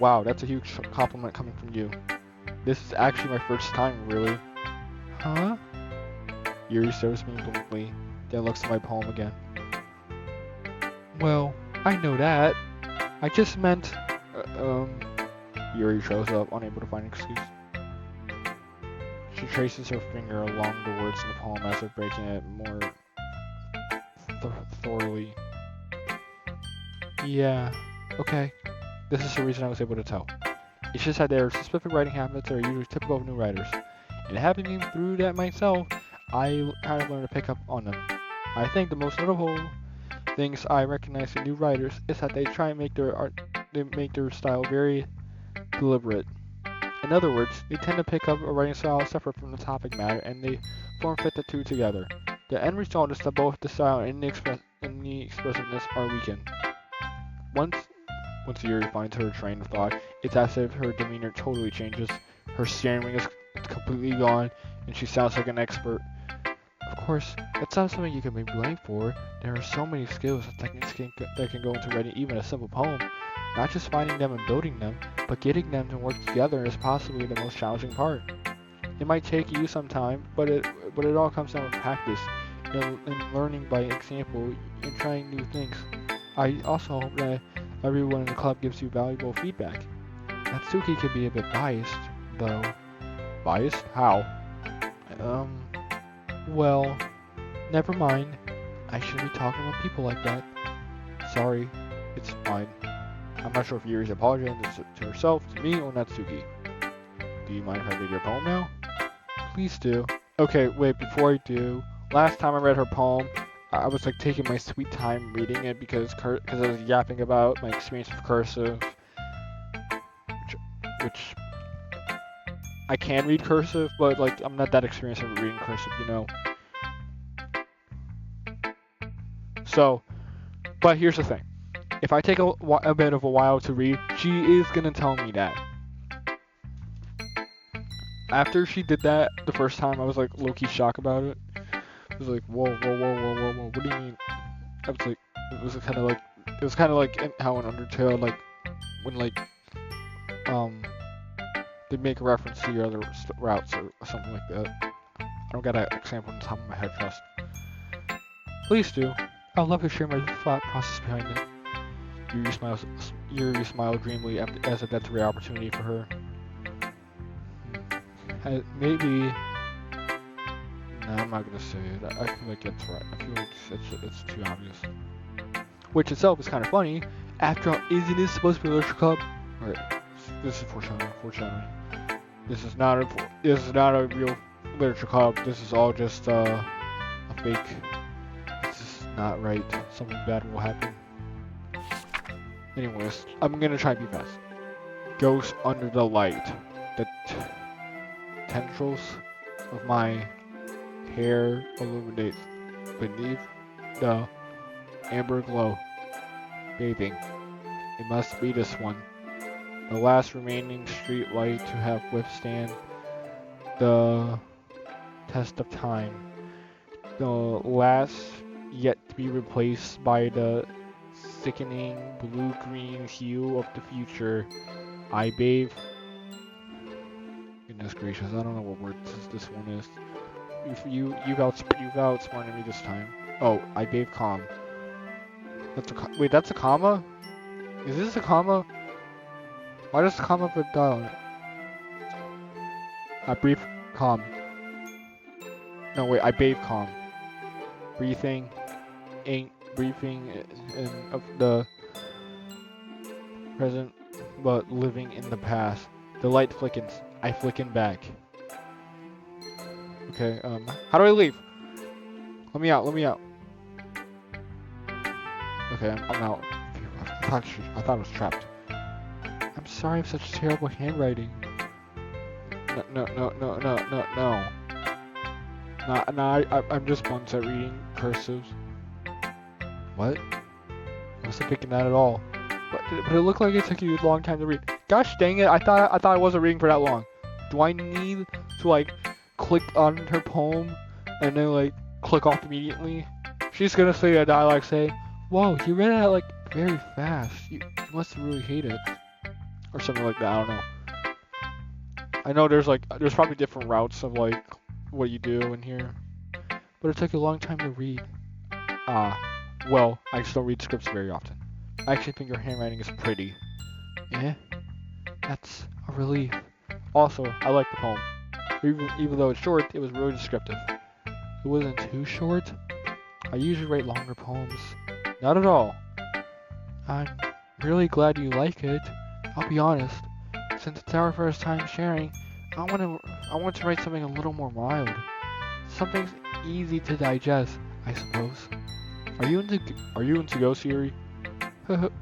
Wow, that's a huge compliment coming from you. This is actually my first time, really. Huh? Yuri stares me blankly, then looks at my poem again. Well, I know that. I just meant... Yuri shows up, unable to find an excuse. She traces her finger along the words in the poem as if breaking it more thoroughly. Yeah, okay. This is the reason I was able to tell. It's just that there are specific writing habits that are usually typical of new writers. And having been through that myself, I kind of learned to pick up on them. I think the most notable things I recognize in new writers is that they try and make their style very deliberate. In other words, they tend to pick up a writing style separate from the topic matter, and they fit the two together. The end result is that both the style and the expressiveness are weakened. Once Yuri finds her train of thought, it's as if her demeanor totally changes. Her staring is completely gone, and she sounds like an expert. Of course, that's not something you can be blamed for. There are so many skills and techniques that can go into writing even a simple poem. Not just finding them and building them, but getting them to work together is possibly the most challenging part. It might take you some time, but it all comes down to practice and learning by example and trying new things. I also hope that everyone in the club gives you valuable feedback. Natsuki could be a bit biased, though. Biased? How? Well, never mind. I shouldn't be talking about people like that. Sorry, it's fine. I'm not sure if Yuri's apologizing to herself, to me, or Natsuki. Do you mind if I read your poem now? Please do. Okay, wait, before I do, last time I read her poem, I was like taking my sweet time reading it because I was yapping about my experience with cursive, which I can read cursive, but like I'm not that experienced at reading cursive, you know. So, but here's the thing: if I take a bit of a while to read, she is gonna tell me that. After she did that the first time, I was like low-key shocked about it. I was like, whoa, whoa, whoa, whoa, whoa, whoa. What do you mean? I was like, it was kind of like how in Undertale, like when like um they make a reference to your other routes or something like that. I don't got an example on the top of my head, trust. Please do. I'd love to share my thought process behind it. Yuri smiled dreamily as if that's a rare opportunity for her. Maybe. No, I'm not gonna say it. I feel like it's right. I feel like it's too obvious. Which itself is kind of funny. After all, isn't this supposed to be a literature club? Alright, this is foreshadowing. This is not a real literature club. This is all just a fake. This is not right. Something bad will happen. Anyways, I'm gonna try to be fast. Ghost under the light. The tendrils of my hair illuminate beneath the amber glow. Bathing. It must be this one. The last remaining street light to have withstand the test of time. The last yet to be replaced by the sickening blue-green hue of the future. I bathe. Goodness gracious, I don't know what word this one is. You've outsmarted me this time. Oh, I bathe calm. Wait, that's a comma? Is this a comma? Why does the comma put down? I breathe calm. No, wait, I bathe calm. Breathing in of the present, but living in the past. The light flickens. I flicken back. Okay, how do I leave? Let me out. Okay, I'm out. I thought I was trapped. I'm sorry for such terrible handwriting. No. I'm just buns at reading cursives. What? I wasn't thinking that at all. But it looked like it took you a long time to read. Gosh dang it! I thought I wasn't reading for that long. Do I need to like click on her poem and then like click off immediately? She's gonna say a dialogue say, "Whoa, you read it like very fast. You must really hate it," or something like that. I don't know. I know there's probably different routes of like what you do in here, but it took you a long time to read. Well, I just don't read scripts very often. I actually think your handwriting is pretty. Yeah? That's a relief. Also, I like the poem. Even though it's short, it was really descriptive. It wasn't too short. I usually write longer poems. Not at all. I'm really glad you like it. I'll be honest. Since it's our first time sharing, I want to write something a little more mild. Something easy to digest, I suppose. Are you into ghost Yuri? What?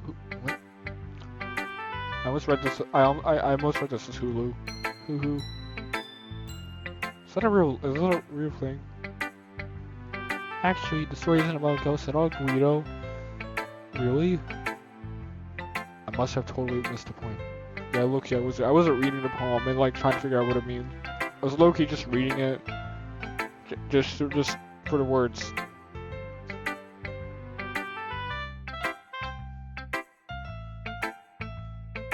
I almost read this. I almost read this as Hulu. Hoo. Is that a real thing? Actually, the story isn't about ghosts at all, Guido. Really? I must have totally missed the point. Yeah, look, I wasn't reading the poem and like trying to figure out what it means. I was low-key just reading it, just for the words.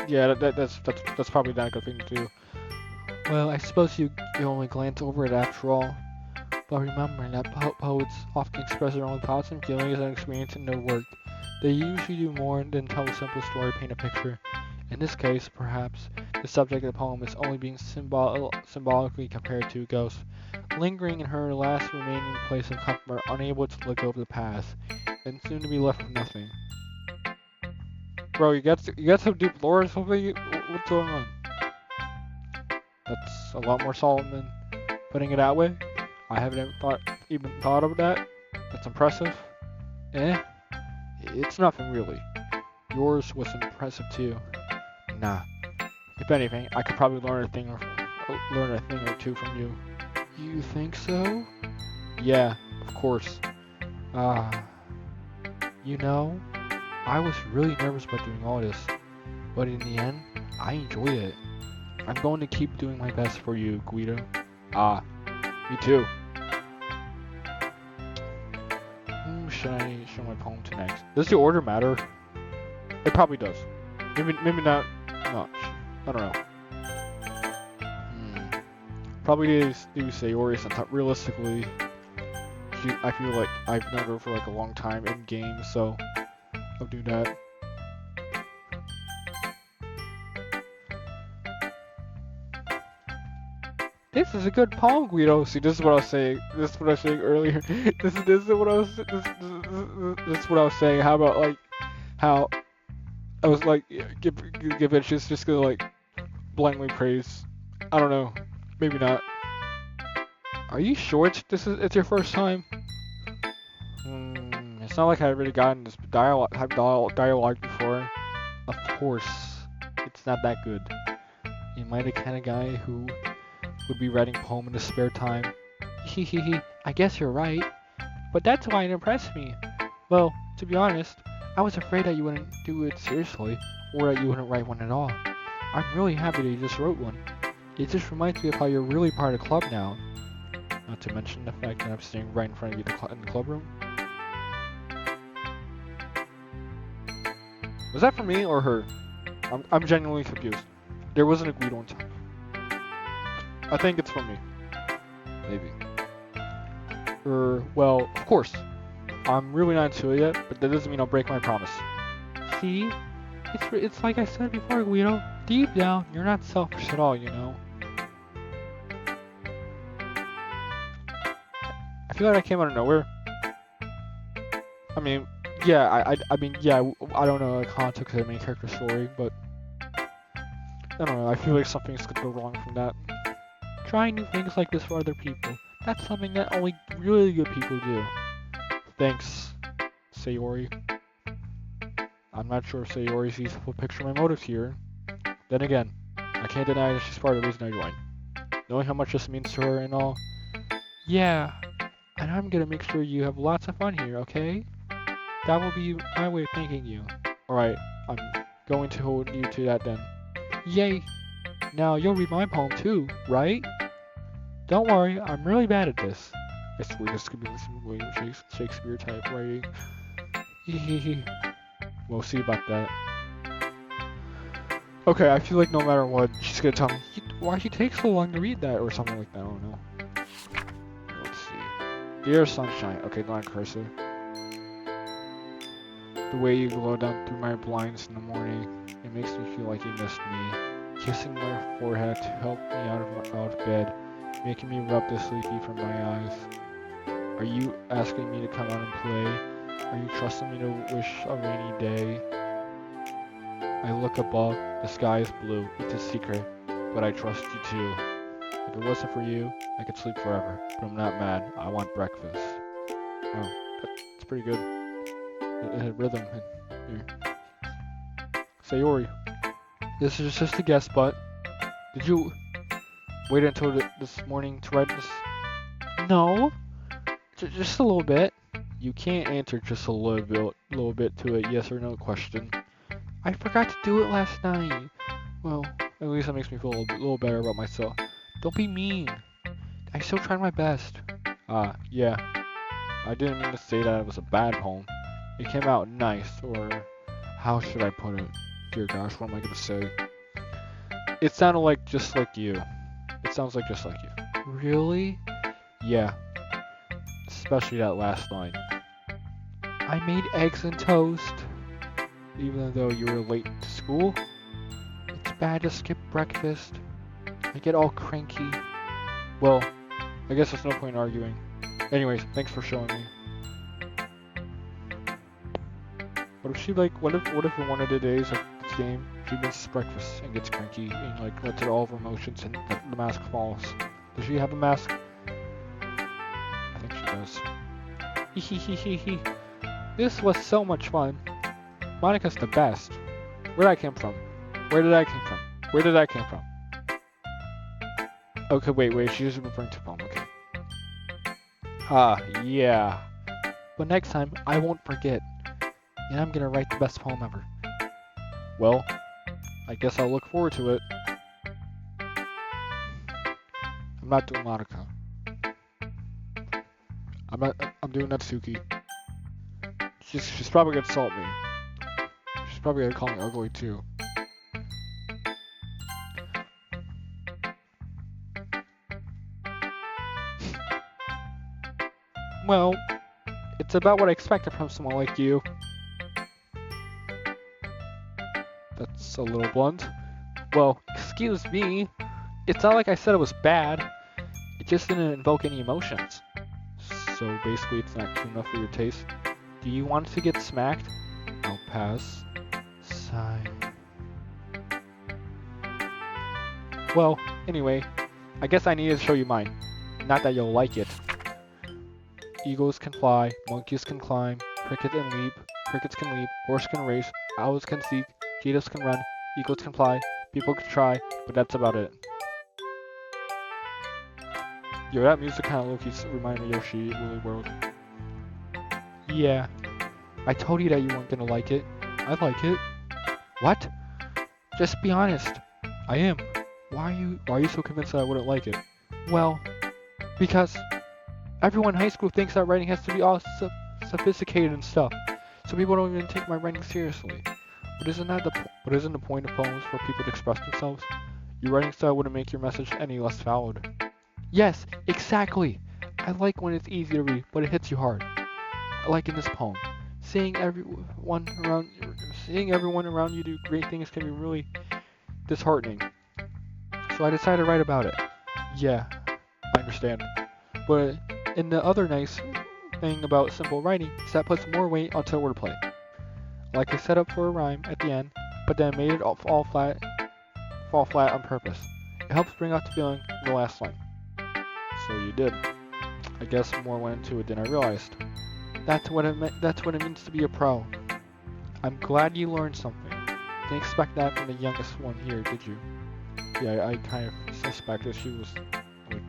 Yeah, that's probably not a good thing to do. Well, I suppose you only glance over it after all. But remember that poets often express their own thoughts and feelings and experience in their work. They usually do more than tell a simple story, paint a picture. In this case, perhaps, the subject of the poem is only being symbolically compared to a ghost, lingering in her last remaining place of comfort, unable to let go of the past, and soon to be left with nothing. Bro, you got some deep lore or something? What's going on? That's a lot more solid than putting it that way. I haven't even thought of that. That's impressive. It's nothing really. Yours was impressive too. Nah. If anything, I could probably learn a thing learn a thing or two from you. You think so? Yeah, of course. You know, I was really nervous about doing all this, but in the end, I enjoyed it. I'm going to keep doing my best for you, Guido. Me too. Who should I show my poem to next? Does the order matter? It probably does. Maybe not much. I don't know. Probably do Sayori since realistically, I feel like I've known her for like a long time in game, so I'll do that. This is a good poem, Guido. See, this is what I was saying. This is what I was saying earlier. This is what I was. This is what I was saying. How about like how I was like give it just gonna like blindly praise. I don't know. Maybe not. Are you sure it's your first time? It's not like I've already gotten this dialogue before. Of course, it's not that good. Am I the kind of guy who would be writing a poem in his spare time? Hehehe, I guess you're right. But that's why it impressed me. Well, to be honest, I was afraid that you wouldn't do it seriously, or that you wouldn't write one at all. I'm really happy that you just wrote one. It just reminds me of how you're really part of the club now. Not to mention the fact that I'm sitting right in front of you in the club room. Was that for me or her? I'm genuinely confused. There wasn't a Guido on top. I think it's for me. Maybe. Well, of course. I'm really not into it yet, but that doesn't mean I'll break my promise. See? It's like I said before, Guido. Deep down, you're not selfish at all, you know? I feel like I came out of nowhere. I mean, yeah, I mean, yeah, I don't know the context of the main character story, but I don't know, I feel like something's gonna go wrong from that. Trying new things like this for other people, that's something that only really good people do. Thanks, Sayori. I'm not sure if Sayori sees the full picture of my motives here. Then again, I can't deny that she's part of the reason I joined. Knowing how much this means to her and all. Yeah, and I'm gonna make sure you have lots of fun here, okay? That will be my way of thanking you. Alright, I'm going to hold you to that then. Yay! Now you'll read my poem too, right? Don't worry, I'm really bad at this. I swear this could be some William Shakespeare type writing. Hehehe. We'll see about that. Okay, I feel like no matter what, she's gonna tell me why she takes so long to read that or something like that. I don't know. Let's see. Dear Sunshine. Okay, not cursor. The way you glow down through my blinds in the morning, it makes me feel like you missed me. Kissing my forehead to help me out of bed, making me rub the sleepy from my eyes. Are you asking me to come out and play? Are you trusting me to wish a rainy day? I look above, the sky is blue, it's a secret, but I trust you too. If it wasn't for you, I could sleep forever, but I'm not mad, I want breakfast. Oh, that's pretty good. It had rhythm in here. Sayori, this is just a guess, but did you wait until this morning to write this? No, just a little bit. You can't answer just a little bit to a yes or no question. I forgot to do it last night. Well, at least that makes me feel a little better about myself. Don't be mean. I still tried my best. Yeah. I didn't mean to say that it was a bad poem. It came out nice, or how should I put it? Dear gosh, what am I gonna say? It sounded like just like you. It sounds like just like you. Really? Yeah. Especially that last line. I made eggs and toast. Even though you were late to school? It's bad to skip breakfast. I get all cranky. Well, I guess there's no point in arguing. Anyways, thanks for showing me. What if she what if in one of the days of this game, she misses breakfast and gets cranky and like lets out all of her emotions and the mask falls? Does she have a mask? I think she does. Hehehehe. This was so much fun. Monika's the best. Where did I come from? Where did I come from? Where did I come from? Okay, wait, she is referring to poem, okay. Ah, yeah. But next time, I won't forget. And I'm gonna write the best poem ever. Well, I guess I'll look forward to it. I'm not doing Monika. I'm doing Natsuki. She's probably gonna insult me. She's probably gonna call me ugly too. Well, it's about what I expected from someone like you. That's a little blunt. Well, excuse me. It's not like I said it was bad. It just didn't invoke any emotions. So basically, it's not too enough for your taste. Do you want to get smacked? I'll pass. Sigh. Well, anyway, I guess I needed to show you mine. Not that you'll like it. Eagles can fly, monkeys can climb, crickets can leap, crickets can leap, horses can race, owls can seek, cheetahs can run, eagles can fly, people can try, but that's about it. Yo, that music kind of low-key reminded me of Yoshi Woolly World. Yeah, I told you that you weren't gonna like it. I like it. What? Just be honest. I am. Why are you so convinced that I wouldn't like it? Well, because everyone in high school thinks that writing has to be all sophisticated and stuff, so people don't even take my writing seriously. But isn't the point of poems for people to express themselves? Your writing style wouldn't make your message any less valid. Yes, exactly. I like when it's easy to read, but it hits you hard. Like in this poem, seeing everyone around you do great things can be really disheartening. So I decided to write about it. Yeah, I understand. But and the other nice thing about simple writing is that it puts more weight onto the wordplay. Like I set up for a rhyme at the end, but then made it all fall flat on purpose. It helps bring out the feeling in the last line. So you did. I guess more went into it than I realized. That's what it means to be a pro. I'm glad you learned something. Didn't expect that from the youngest one here, did you? Yeah, I kind of suspected she was like,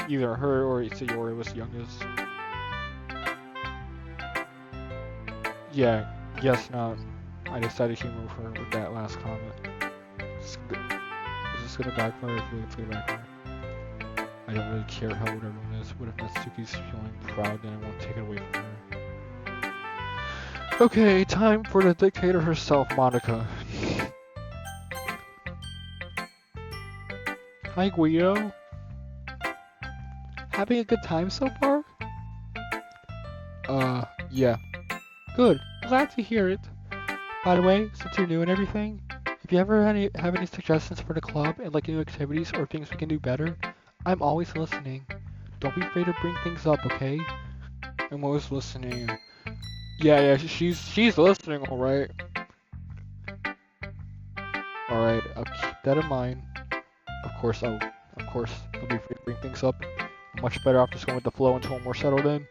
either her or Sayori was youngest. Yeah, guess not. I decided to remove her with that last comment. Is this gonna backfire? I feel like it's gonna backfire. I don't really care how old everyone is. What if Natsuki's feeling proud, then I won't take it away from her. Okay, time for the dictator herself, Monika. Hi, Guido. Having a good time so far? Yeah. Good. Glad to hear it. By the way, since you're new and everything, if you ever have any suggestions for the club and like new activities or things we can do better, I'm always listening. Don't be afraid to bring things up, okay? I'm always listening. Yeah, she's listening, alright. Alright, I'll keep that in mind. Of course, I'll be free to bring things up. I'm much better off just going with the flow until I'm more settled in.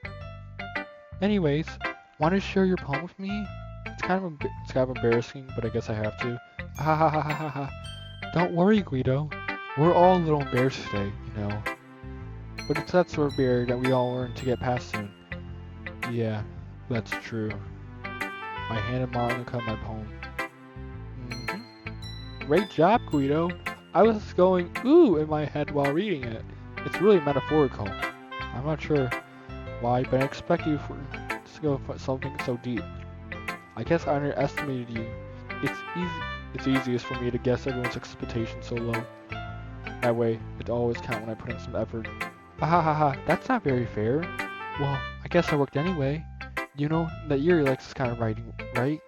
Anyways, want to share your poem with me? It's kind of embarrassing, but I guess I have to. Ha ha ha ha ha ha. Don't worry, Guido. We're all a little embarrassed today, you know. But it's that sort of barrier that we all learn to get past soon. Yeah, that's true. I handed Monika my poem. Great job, Guido. I was going ooh in my head while reading it. It's really metaphorical. I'm not sure why, but I expect you to go for something so deep. I guess I underestimated you. It's easiest for me to guess everyone's expectations so low. That way, it always counts when I put in some effort. Ha ha ha, that's not very fair. Well, I guess I worked anyway. You know that Yuri likes this kind of writing, right?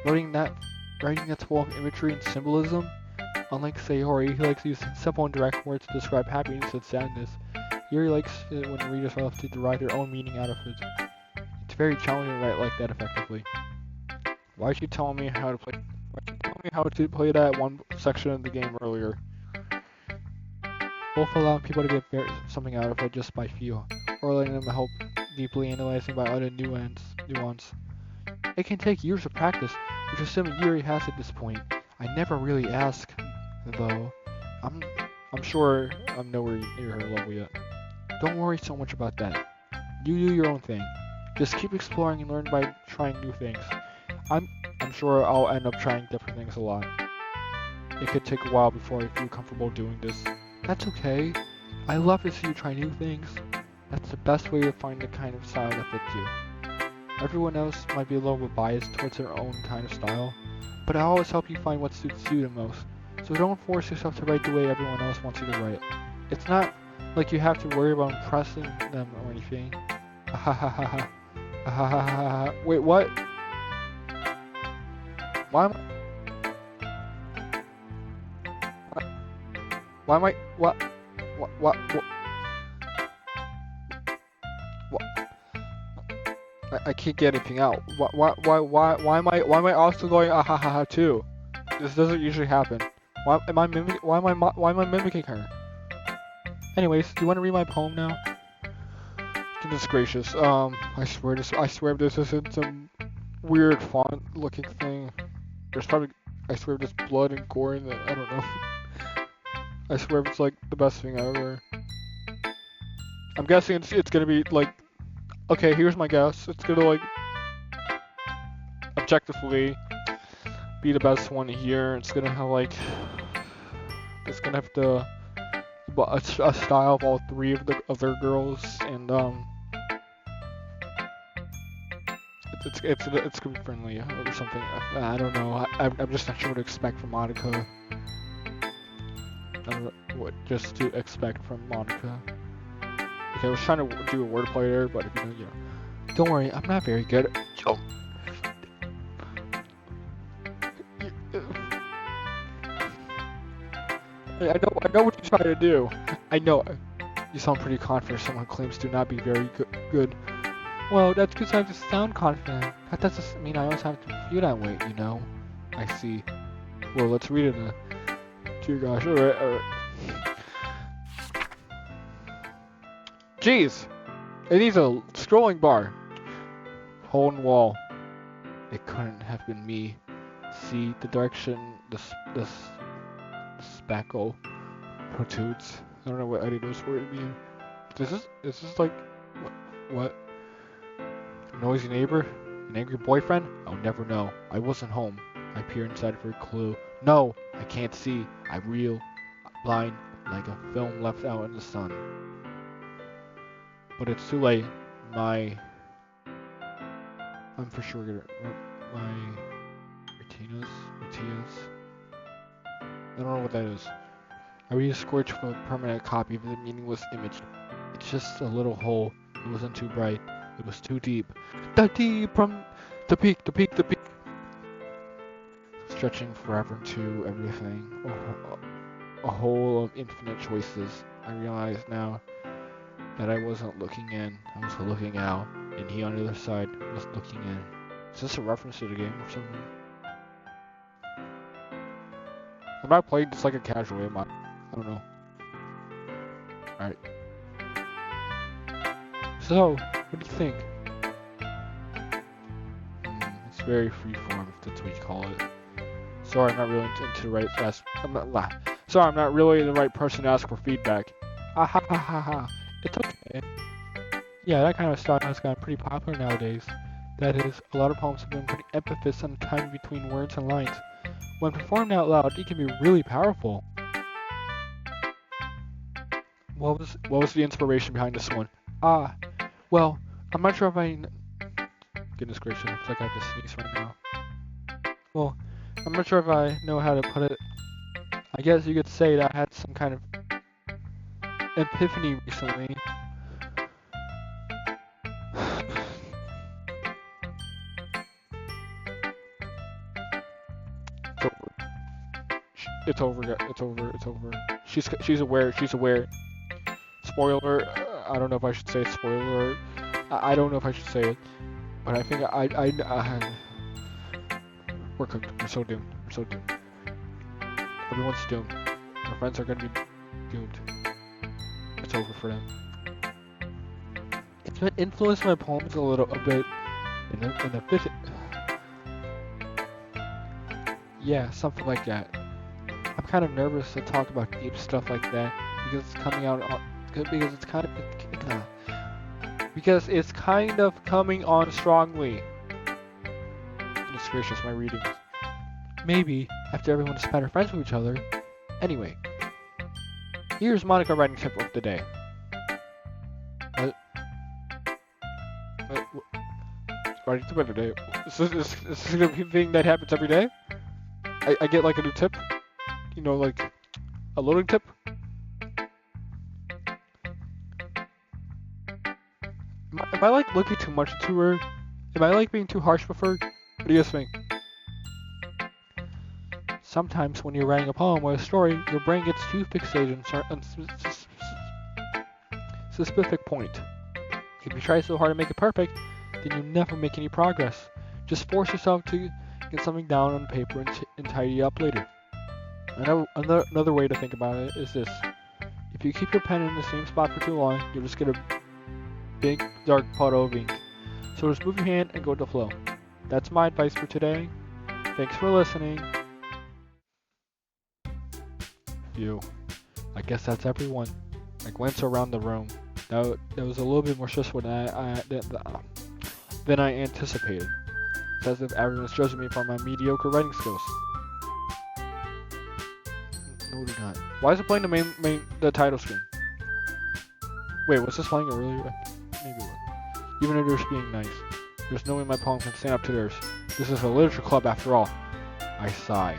Writing that's full of imagery and symbolism. Unlike Sayori, who likes to use simple and direct words to describe happiness and sadness, Yuri likes it when readers are left to derive their own meaning out of it. It's very challenging to write like that effectively. Why'd you tell me how to play that one section of the game earlier? Both allow people to get something out of it just by feel, or letting them help deeply analyzing by other nuance. It can take years of practice, which assuming Yuri has at this point. I never really ask, though. I'm sure I'm nowhere near her level yet. Don't worry so much about that. You do your own thing. Just keep exploring and learn by trying new things. I'm I'm sure I'll end up trying different things a lot. It could take a while before I feel comfortable doing this. That's okay. I love to see you try new things. That's the best way to find the kind of style that fits you. Everyone else might be a little bit biased towards their own kind of style, but I always help you find what suits you the most. So don't force yourself to write the way everyone else wants you to write. It's not like you have to worry about impressing them or anything. Ahahaha. Ahahaha. Wait, what? Why am I? Why am I? What? What? I can't get anything out. Why am I also going ahahaha too? This doesn't usually happen. Why am I mimicking her? Anyways, do you want to read my poem now? Goodness gracious. I swear this isn't some weird font looking thing. There's probably, I swear there's blood and gore in it. I don't know. I swear it's like the best thing ever. I'm guessing it's gonna be like, okay, here's my guess. It's gonna like objectively be the best one here. It's gonna have like, it's gonna have the a style of all three of the other girls, and it's gonna be friendly or something. I don't know. I'm just not sure what to expect from Monika. I don't know what just to expect from Monika. Okay, I was trying to do a wordplay there, but if you know, don't worry, I'm not very good. Oh. I know what you're trying to do. I know. You sound pretty confident. Someone claims to not be very good. Well, that's because I just sound confident. That doesn't mean I always have to feel that way, you know. I see. Well, let's read it. Dear gosh, alright. Jeez! It needs a scrolling bar. Hole in wall. It couldn't have been me. See the direction the spackle protrudes. I don't know what any of those words mean. Is this like what? A noisy neighbor? An angry boyfriend? I'll never know. I wasn't home. I peer inside for a clue. No, I can't see. I reel blind like a film left out in the sun. But it's too late. I'm for sure gonna my Retinas. I don't know what that is. I re-scorched for a permanent copy of the meaningless image. It's just a little hole. It wasn't too bright. It was too deep. The deep from the peak. Stretching forever to everything. A hole of infinite choices. I realize now that I wasn't looking in. I was looking out. And he on the other side was looking in. Is this a reference to the game or something? I'm not playing just like a casual game. I don't know. Alright. So, what do you think? It's very freeform, if that's what you call it. Sorry, I'm not really into the right ask. Sorry, I'm not really the right person to ask for feedback. Ha. It's okay. Yeah, that kind of style has gotten pretty popular nowadays. That is, a lot of poems have been putting emphasis on the time between words and lines. When performed out loud, it can be really powerful. What was the inspiration behind this one? Well, I'm not sure if I... Goodness gracious, I feel like I have to sneeze right now. Well, I'm not sure if I know how to put it. I guess you could say that I had some kind of epiphany recently. It's over. She's aware. Spoiler. I don't know if I should say spoiler. I don't know if I should say it, but I think we're cooked. We're so doomed. Everyone's doomed. Our friends are gonna be doomed. It's over for them. It's been influenced my poems a bit in the fifth. Yeah, something like that. I'm kind of nervous to talk about deep stuff like that because it's coming out because it's kind of because it's kind of coming on strongly. Goodness gracious, my reading. Maybe after everyone is better friends with each other. Anyway, here's Monika writing tip of the day. What? Writing tip of the day. Is this a thing that happens every day? I get like a new tip. You know, like a loading tip. Am I like looking too much into her? Am I like being too harsh with her? What do you guys think? Sometimes when you're writing a poem or a story, your brain gets too fixated on a specific point. If you try so hard to make it perfect, then you never make any progress. Just force yourself to get something down on paper and tidy it up later. Another way to think about it is this. If you keep your pen in the same spot for too long, you'll just get a big dark puddle of ink. So just move your hand and go with the flow. That's my advice for today. Thanks for listening. I guess that's everyone. I glanced around the room. That was a little bit more stressful than I anticipated. It's as if everyone's judging me for my mediocre writing skills. No, do not. Why is it playing the title screen? Wait, was this playing earlier? Maybe it was. Even if they're just being nice, there's no way my poem can stand up to theirs. This is a literature club after all. I sigh.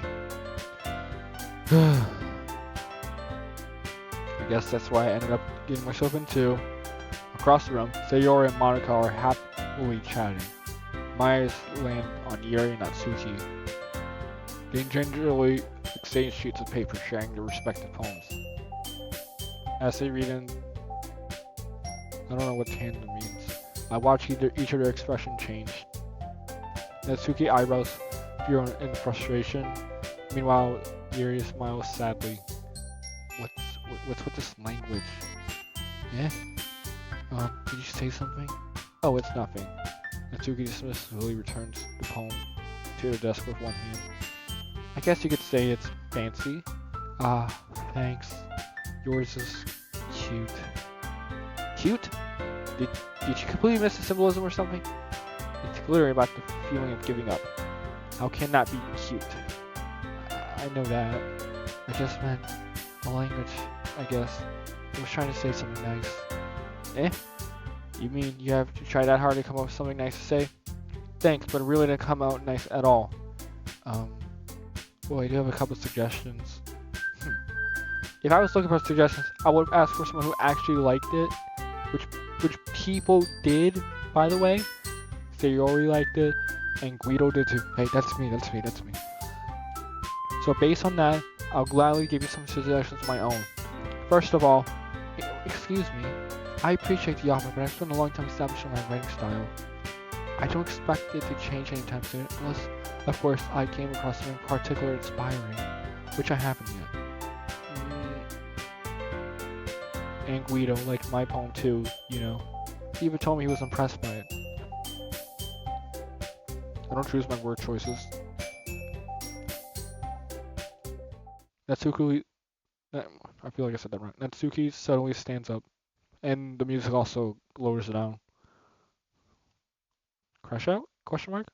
I guess that's why I ended up getting myself into. Across the room, Sayori and Monika are happily chatting. My eyes land on Yuri and Natsuki. They gingerly exchange sheets of paper sharing their respective poems. As they read in, I don't know what tandem means. I watch each of their expression change. Natsuki eyebrows fear and frustration. Meanwhile, Yuri smiles sadly. What's with this language? Eh? Did you say something? Oh, it's nothing. Natsuki dismissively returns the poem to the desk with one hand. I guess you could say it's fancy. Ah, thanks. Yours is cute. Cute? Did you completely miss the symbolism or something? It's clearly about the feeling of giving up. How can that be cute? I know that. I just meant the language, I guess. I was trying to say something nice. Eh? You mean you have to try that hard to come up with something nice to say? Thanks, but it really didn't come out nice at all. Well, I do have a couple of suggestions. If I was looking for suggestions, I would ask for someone who actually liked it, which people did, by the way. Sayori liked it, and Guido did too. Hey, that's me. So based on that, I'll gladly give you some suggestions of my own. First of all, excuse me, I appreciate the offer, but I've spent a long time establishing my writing style. I don't expect it to change anytime soon, unless, of course, I came across something particularly inspiring, which I haven't yet. And Guido liked my poem too, you know. He even told me he was impressed by it. I don't choose my word choices. Natsuki, I feel like I said that wrong. Natsuki suddenly stands up, and the music also lowers it down. Crash out? Question mark?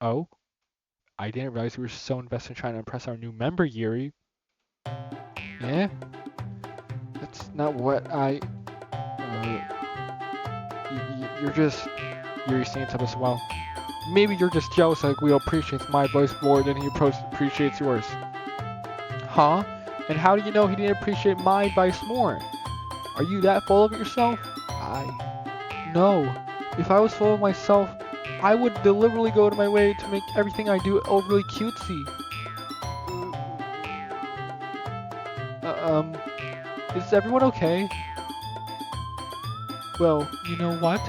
Oh, I didn't realize we were so invested in trying to impress our new member, Yuri. Yeah? That's not what I... you're just... Yuri stands up as well. Maybe you're just jealous that Guido appreciates my voice more than he appreciates yours. Huh? And how do you know he didn't appreciate my advice more? Are you that full of yourself? No. If I was full of myself, I would deliberately go to my way to make everything I do overly cutesy. Is everyone okay? Well, you know what?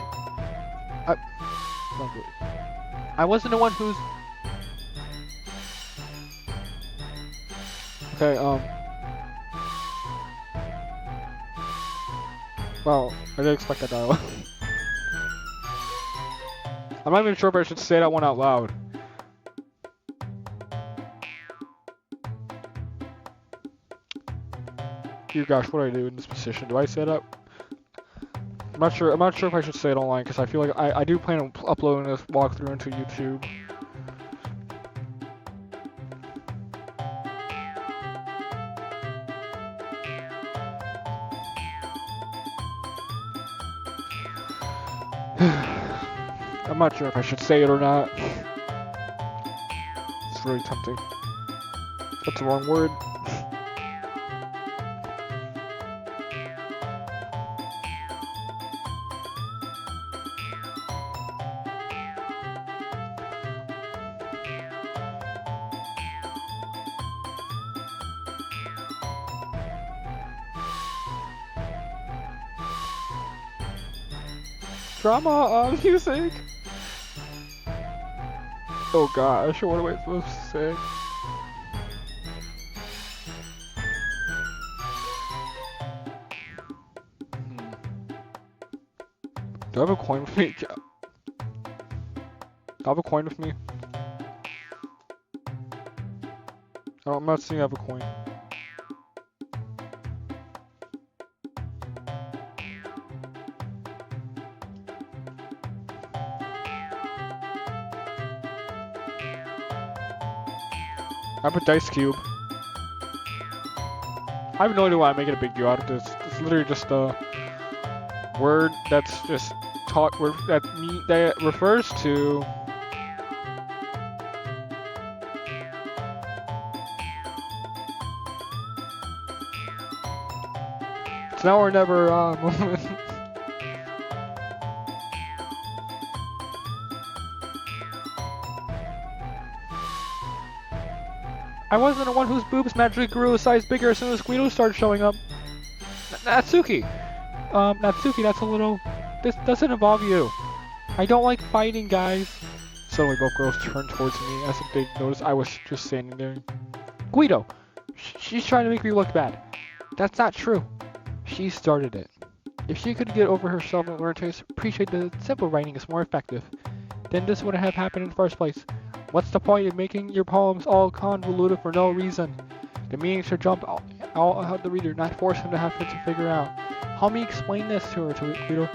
I wasn't the one who's... Okay, Wow, I didn't expect that dialogue. I'm not even sure if I should say that one out loud. Dear gosh, what do I do in this position? Do I set up? I'm not sure if I should say it online because I feel like I do plan on uploading this walkthrough into YouTube. I'm not sure if I should say it or not. It's really tempting. That's the wrong word. Drama music. Oh gosh, what am I supposed to say? Do I have a coin with me? Do I have a coin with me? Oh, I'm not seeing I have a coin. I have a dice cube. I have no idea why I'm making a big deal out of this. It's literally just a word that's just that refers to it's now or never moment. I wasn't the one whose boobs magically grew a size bigger as soon as Guido started showing up. Natsuki! Natsuki, that's a little... This doesn't involve you. I don't like fighting, guys. Suddenly both girls turned towards me as if they noticed I was just standing there. Guido! She's trying to make me look bad. That's not true. She started it. If she could get over herself and learn to appreciate that simple writing is more effective, then this wouldn't have happened in the first place. What's the point of making your poems all convoluted for no reason? The meaning should jump out the reader, not force him to have to figure out. Help me explain this to her, Guido.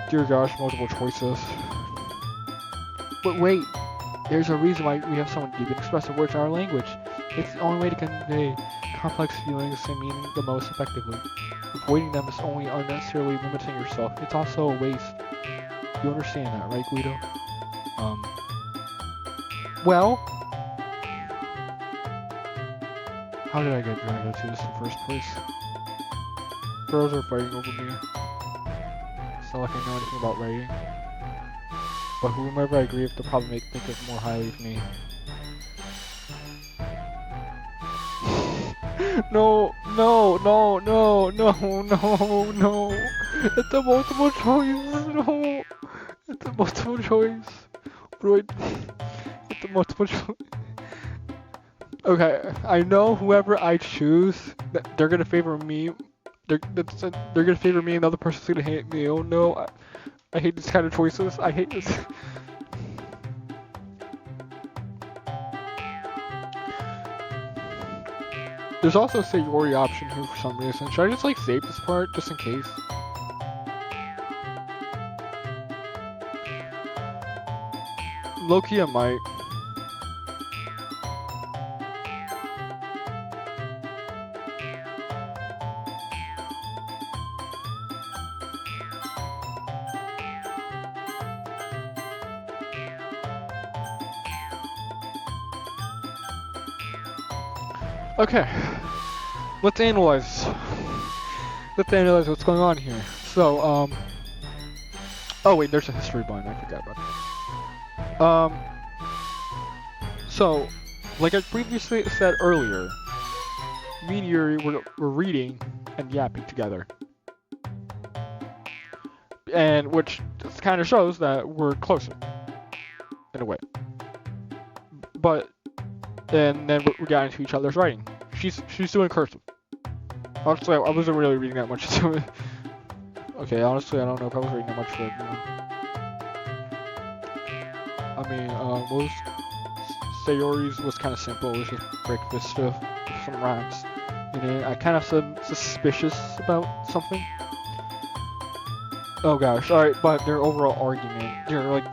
Dear gosh, multiple choices. But wait, there's a reason why we have so deep and expressive words in our language. It's the only way to convey complex feelings and meaning the most effectively. Avoiding them is only unnecessarily limiting yourself. It's also a waste. You understand that, right, Guido? Well, how did I get dragged into this in the first place? Girls are fighting over me. It's not like I know anything about writing. But whomever I agree with, they'll probably think of more highly of me. No. It's a multiple choice. No. It's a multiple choice. It's a multiple choice. Okay, I know whoever I choose, they're gonna favor me. They're gonna favor me, and the other person's gonna hate me. Oh no, I hate these kind of choices. I hate this. There's also a Sayori option here for some reason. Should I just like save this part just in case? Low-key, I might. Okay, let's analyze what's going on here. So, oh wait, there's a history button, I forgot about that. So, like I previously said earlier, me and Yuri were reading and yapping together. And which kind of shows that we're closer, in a way. But, and then we got into each other's writing. She's doing cursive. Honestly, I wasn't really reading that much to it. Okay, honestly, I don't know if I was reading that much for it. I mean, most Sayori's was kind of simple. It was just breakfast stuff with some rhymes. And then I kind of suspicious about something. Oh gosh, alright, but their overall argument, they're like,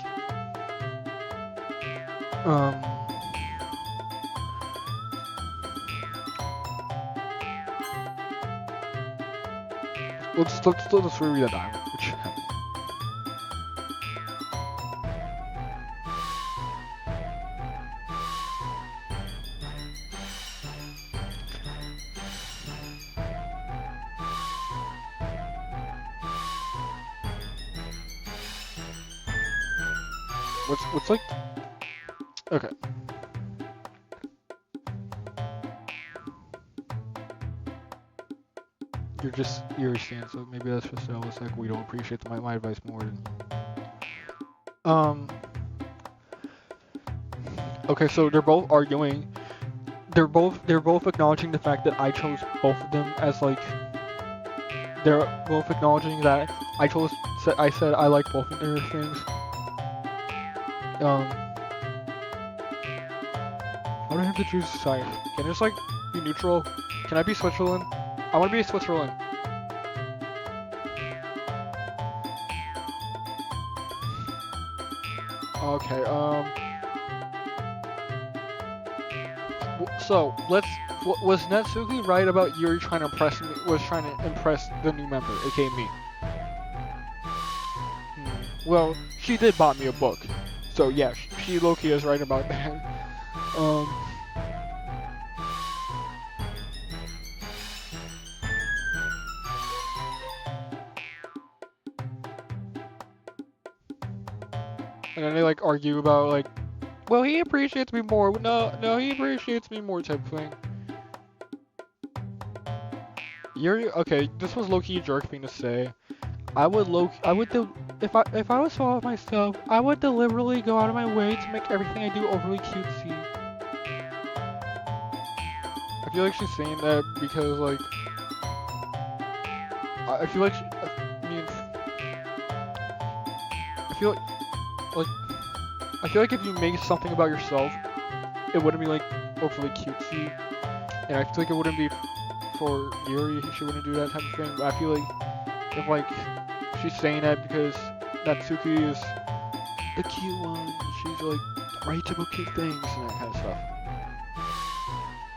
let's reread the dialogue, which happened. What's like, okay. You're just Yuri stan, so maybe that's just it's like we don't appreciate my advice more than okay, so they're both arguing. They're both acknowledging the fact that I chose both of them as like they're both acknowledging that I said I like both of their things. I don't have to choose a side. Can I just like be neutral? Can I be Switzerland? I want to be Switzerland. Okay, so was Natsuki right about Yuri trying to impress the new member, aka me? Well, she did bought me a book, so yeah, she low-key is right about that. And then they like argue about like, well, he appreciates me more. No, he appreciates me more type of thing. Yuri, okay, this was low-key a jerk thing to say. If I was so off myself, I would deliberately go out of my way to make everything I do overly cutesy. I feel like she's saying that because like, I feel like I feel like if you make something about yourself, it wouldn't be like overly cutesy, and I feel like it wouldn't be for Yuri. She wouldn't do that type of thing. But I feel like if like she's saying that because Natsuki is the cute one, she's like right about cute things and that kind of stuff.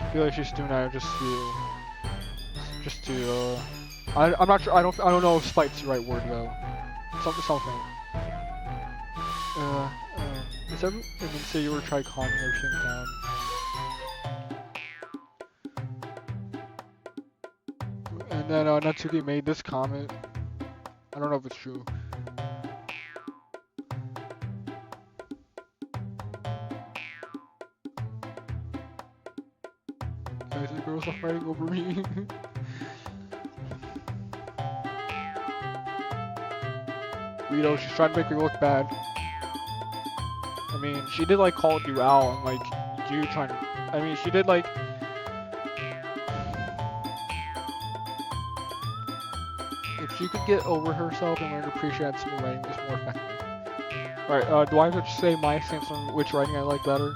I feel like she's doing that just to I'm not sure. I don't know if spite's the right word though. Something. Is everyone? And then say you were trying calming everything down. And then Natsuki made this comment. I don't know if it's true. Guys, the girls are fighting over me. Rito, she's trying to make me look bad. I mean, she did like call you out and like you trying to. I mean, she did like. If she could get over herself and learn to appreciate some writing, it's more effective. Alright, do I have to say my stance on which writing I like better?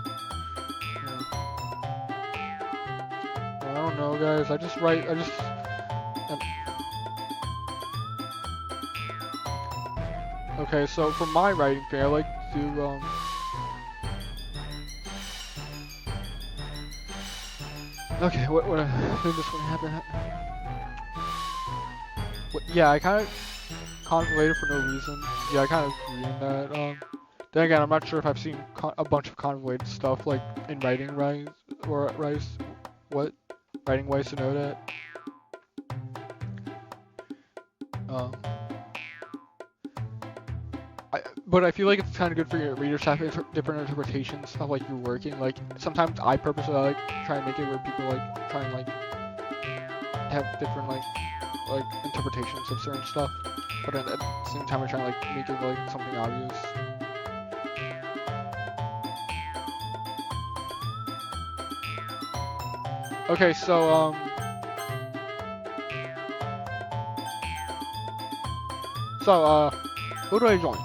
I don't know, guys. Okay, so for my writing thing, I like to do, okay, what did this one happen? Yeah, I kind of contemplated for no reason. Yeah, I kind of agree on that. Then again, I'm not sure if I've seen a bunch of contemplated stuff like in writing wise to know that. But I feel like it's kind of good for your readers to have different interpretations of like your working. Like sometimes I purposely like try and make it where people like try and like have different like interpretations of certain stuff, but at the same time I try and like make it like something obvious. Okay, so who do I join?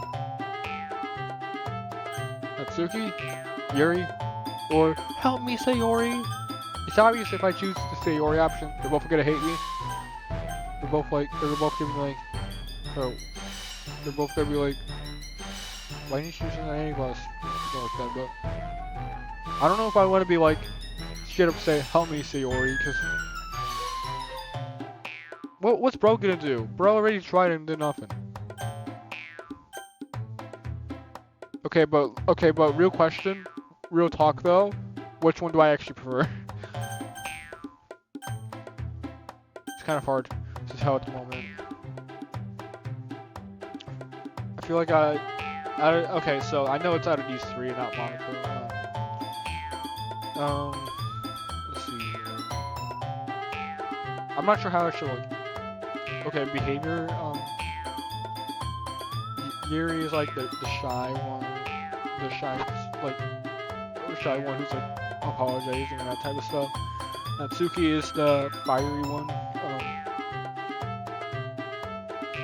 Natsuki, Yuri, or help me Sayori? It's obvious if I choose the Sayori option, they're both gonna hate me. They're both gonna be like, oh, they're both gonna be like, why didn't you choose an A class? Something like that, but I don't know if I want to be like, straight up say, help me Sayori, because what's bro gonna do? Bro already tried and did nothing. Okay, but real question, real talk though, which one do I actually prefer? It's kind of hard to tell at the moment. I feel like okay, so I know it's out of these three, not Monika. Let's see here. I'm not sure how I should like. Okay, behavior. Yuri is like the shy one, the shy one who's like apologizing and that type of stuff. Natsuki is the fiery one,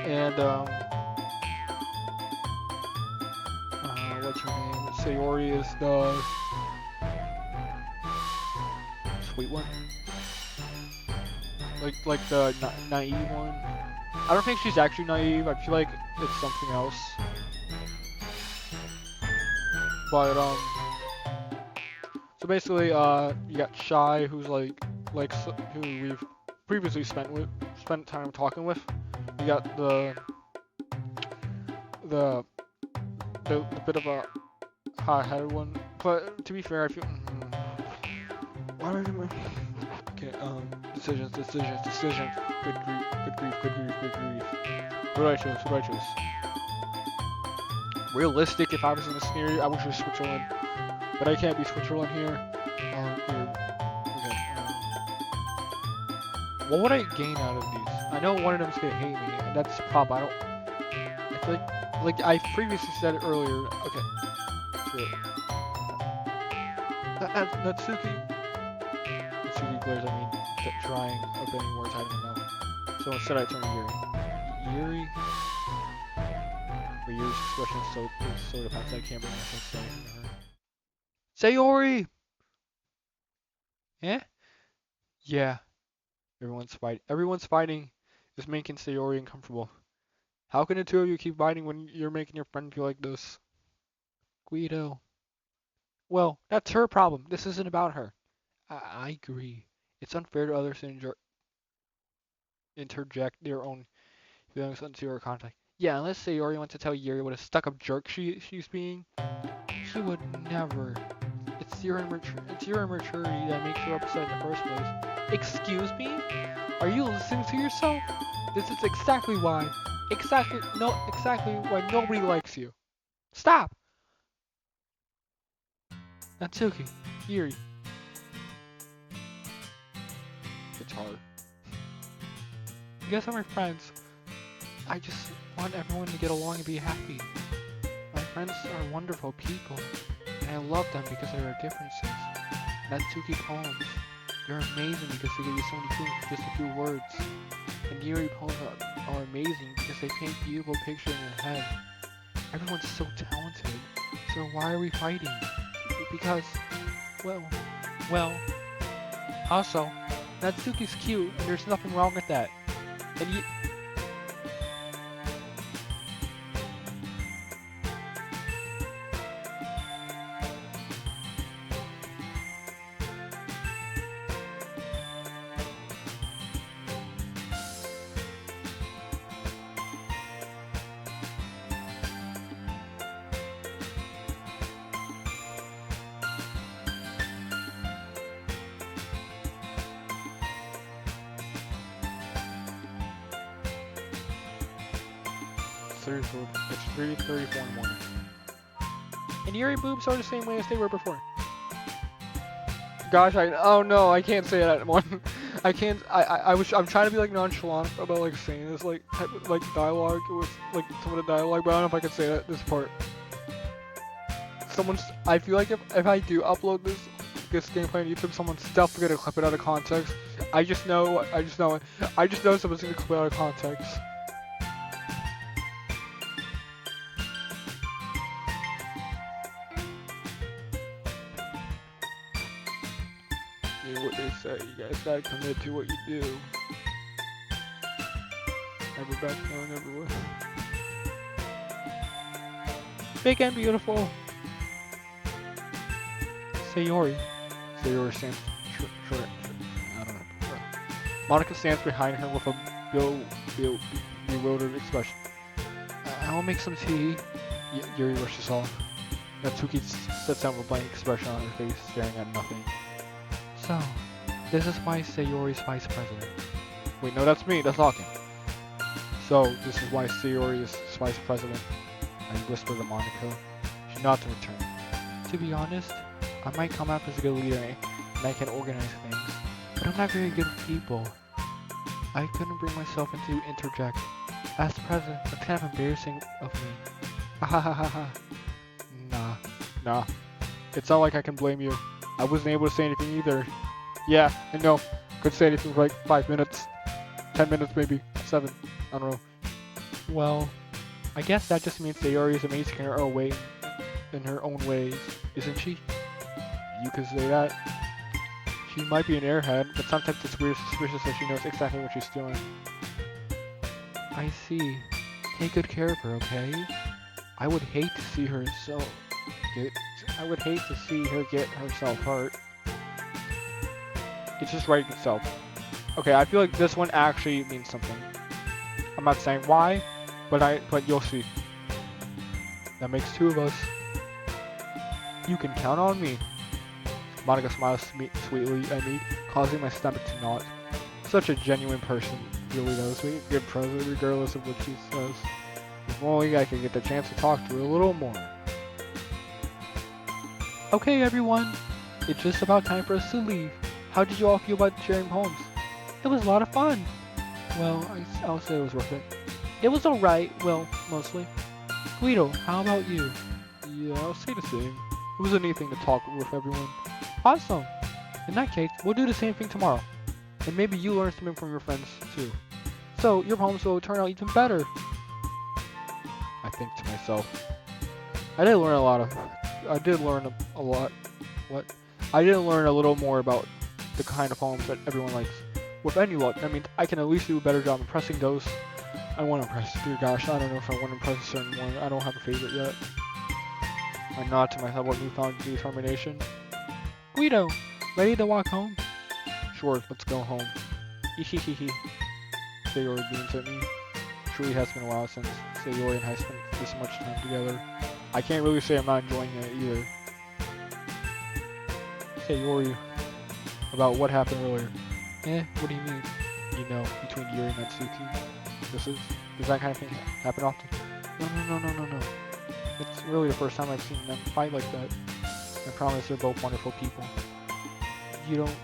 and what's her name? Sayori is the sweet one, like the naive one. I don't think she's actually naive. I feel like it's something else. But so basically, you got Shy, who's who we've previously spent time talking with. You got the bit of a hot-headed one. But to be fair, I feel why am I doing okay? Decisions. Good grief. What do I choose? Realistic, if I was in a scenario, I would choose Switzerland. But I can't be Switzerland here. What would I gain out of these? I know one of them's gonna hate me, and that's the problem. I feel like I previously said it earlier. Okay. Sure. Natsuki glares at me, trying of any words I don't know. So instead I turn to Yuri. But Yuri's expression is so defensive, I can't bring myself to say anything to her. Sayori! Eh? Yeah. Everyone's fighting is making Sayori uncomfortable. How can the two of you keep fighting when you're making your friend feel like this? Guido. Well, that's her problem. This isn't about her. I agree. It's unfair to others to interject their own feelings into her conflict. Yeah, unless Sayori wants to tell Yuri what a stuck-up jerk she's being. She would never. It's your immaturity that makes her upset in the first place. Excuse me? Are you listening to yourself? This is exactly why nobody likes you. Stop! Natsuki, Yuri. It's hard. You guys are my friends. I just want everyone to get along and be happy. My friends are wonderful people, and I love them because of their differences. Natsuki poems. They're amazing because they give you so many feelings with just a few words. And Yuri poems are amazing because they paint beautiful pictures in your head. Everyone's so talented. So why are we fighting? Because, well, also, Natsuki's cute and there's nothing wrong with that. And 3:34 in the morning. And Yuri boobs are the same way as they were before. Gosh, oh no, I can't say that anymore. I can't. I'm trying to be like nonchalant about like saying this like type of, like dialogue with like some of the dialogue, but I don't know if I can say that this part. I feel like if I do upload this gameplay on YouTube, someone's definitely gonna clip it out of context. I just know someone's gonna clip it out of context. mean what they say. You guys gotta commit to what you do. Never back down, never will. Big and beautiful. Sayori. Sayori stands short. I don't know. Monika stands behind her with a bewildered expression. I'll make some tea. Yuri rushes off. Natsuki sits down with a blank expression on her face, staring at nothing. So, this is why Sayori's vice president. Wait, no, that's me. That's talking. So, this is why Sayori is vice president. I whisper to Monika. She nods in return. To be honest, I might come out as a good leader and I can organize things, but I'm not very good with people. I couldn't bring myself to interject. As president, that's kind of embarrassing of me. Ha. Nah. It's not like I can blame you. I wasn't able to say anything either. Yeah, I know. Couldn't say anything for like 5 minutes. 10 minutes maybe. 7. I don't know. Well, I guess that just means Sayori is amazing in her own way. In her own ways, isn't she? You could say that. She might be an airhead, but sometimes it's weird suspicious that she knows exactly what she's doing. I see. Take good care of her, okay? I would hate to see her get herself hurt. It's just writing itself. Okay, I feel like this one actually means something. I'm not saying why, but you'll see. That makes 2 of us. You can count on me. Monika smiles sweetly at me, causing my stomach to knot. Such a genuine person, really knows me. Good president, regardless of what she says. If only I could get the chance to talk to her a little more. Okay, everyone. It's just about time for us to leave. How did you all feel about sharing poems? It was a lot of fun. Well, I'll say it was worth it. It was alright, well, mostly. Guido, how about you? Yeah, I'll say the same. It was a neat thing to talk with everyone. Awesome. In that case, we'll do the same thing tomorrow. And maybe you learn something from your friends, too. So, your poems will turn out even better. I think to myself. I did learn a lot. What? I did learn a little more about the kind of poems that everyone likes. With any luck, that means I can at least do a better job impressing those I want to impress. Dear gosh, I don't know if I want to impress a certain one. I don't have a favorite yet. I nod to myself with newfound determination. Guido, ready to walk home? Sure, let's go home. Hehehehe. Sayori beams at me. Truly has been a while since Sayori and I spent this much time together. I can't really say I'm not enjoying it either. Sayori, about what happened earlier. What do you mean? You know, between Yuri and Natsuki. Does that kind of thing happen often? No. It's really the first time I've seen them fight like that. I promise they're both wonderful people. You don't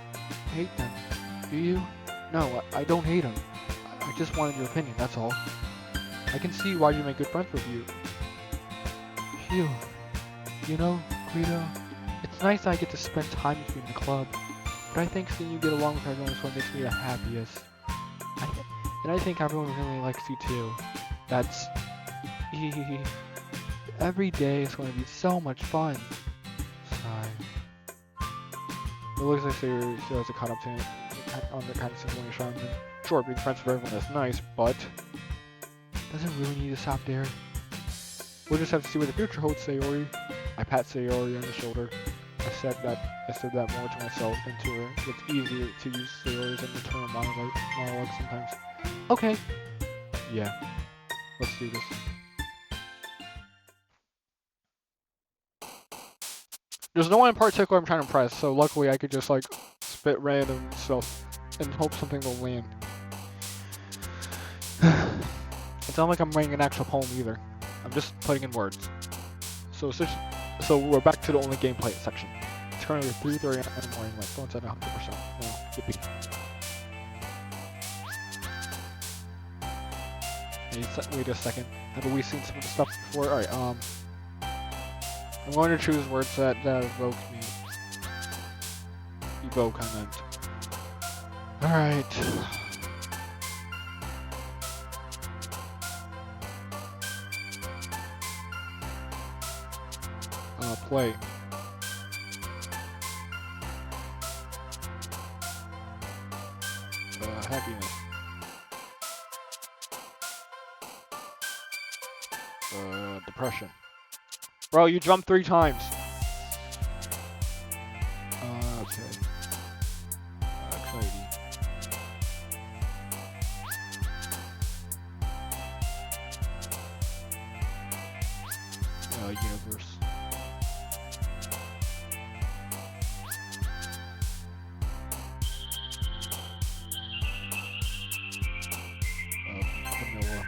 hate them, do you? No, I don't hate them. I just wanted your opinion, that's all. I can see why you make good friends with you. Phew. You know, Guido, it's nice I get to spend time with you in the club, but I think seeing you get along with everyone is what makes me the happiest. And I think everyone really likes you too. That's... Every day is going to be so much fun. Sigh. It looks like Sayori still has a caught up to on the kind of situation. Sure, being friends with everyone is nice, but... Does it really need to stop there? We'll just have to see what the future holds, Sayori. I pat Sayori on the shoulder. I said that more to myself than to her. It's easier to use Sayori as an internal monologue sometimes. Okay. Yeah. Let's do this. There's no one in particular I'm trying to impress, so luckily I could just like spit random stuff and hope something will land. It's not like I'm writing an actual poem either. I'm just putting in words. So we're back to the only gameplay section. It's currently 3:30 in the morning. My phone's at 100%. Well, yippee. Wait a second. Haven't we seen some of the stuff before? Alright, I'm going to choose words that evoke me. Evoke, I meant. Alright. Play. happiness. Depression. Bro, you jumped 3 times. Okay. Anxiety. Universe. Vanilla.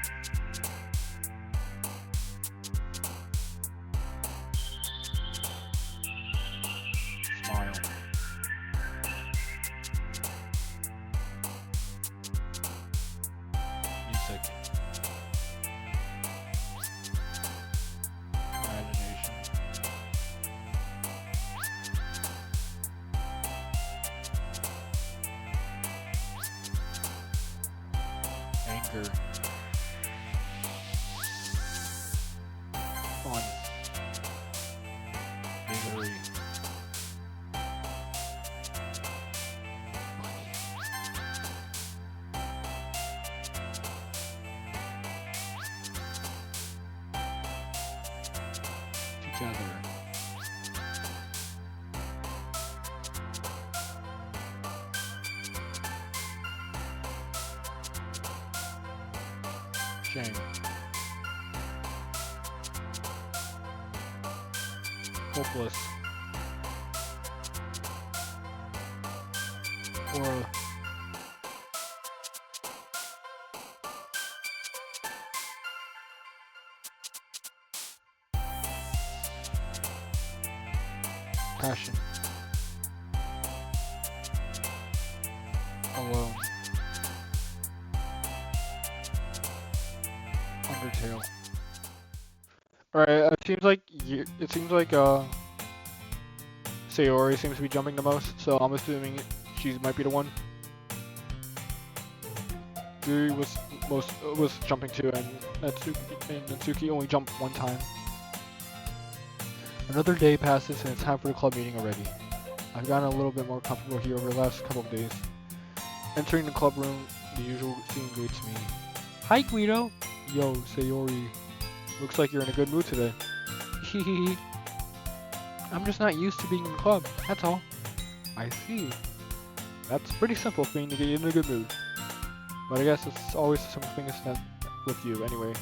Smile. Music. Imagination. Anger. Fun. Misery. Together. Shame. Hopeless. Or passion. Alone. Undertale. Alright, it seems like Sayori seems to be jumping the most, so I'm assuming she might be the one. Yuri was jumping too, and Natsuki only jumped 1 time. Another day passes and it's time for the club meeting already. I've gotten a little bit more comfortable here over the last couple of days. Entering the club room, the usual scene greets me. Hi Guido! Yo, Sayori. Looks like you're in a good mood today. Hehehe. I'm just not used to being in the club, that's all. I see. That's a pretty simple thing to get you in a good mood. But I guess it's always a simple thing that with you anyway.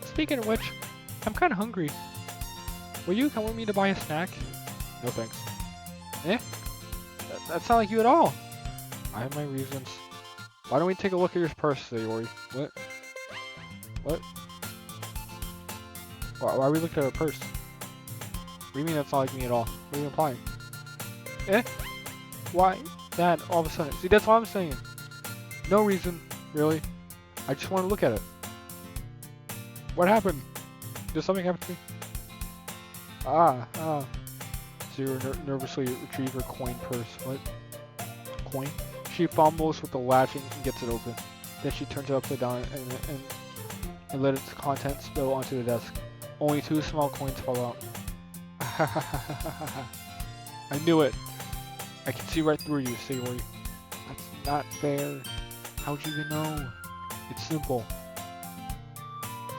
Speaking of which, I'm kinda hungry. Will you come with me to buy a snack? No thanks. Eh? That's not like you at all. I have my reasons. Why don't we take a look at your purse, Sayori? What? What? Why are we looking at her purse? What do you mean that's not like me at all? What are you implying? Eh? Why? Dad, all of a sudden. See, that's what I'm saying. No reason, really. I just want to look at it. What happened? Did something happen to me? Sayori nervously retrieve her coin purse. What? Coin? She fumbles with the latching and gets it open. Then she turns it upside down and let its contents spill onto the desk. Only 2 small coins fall out. I knew it. I can see right through you, Sayori. That's not fair. How'd you even know? It's simple.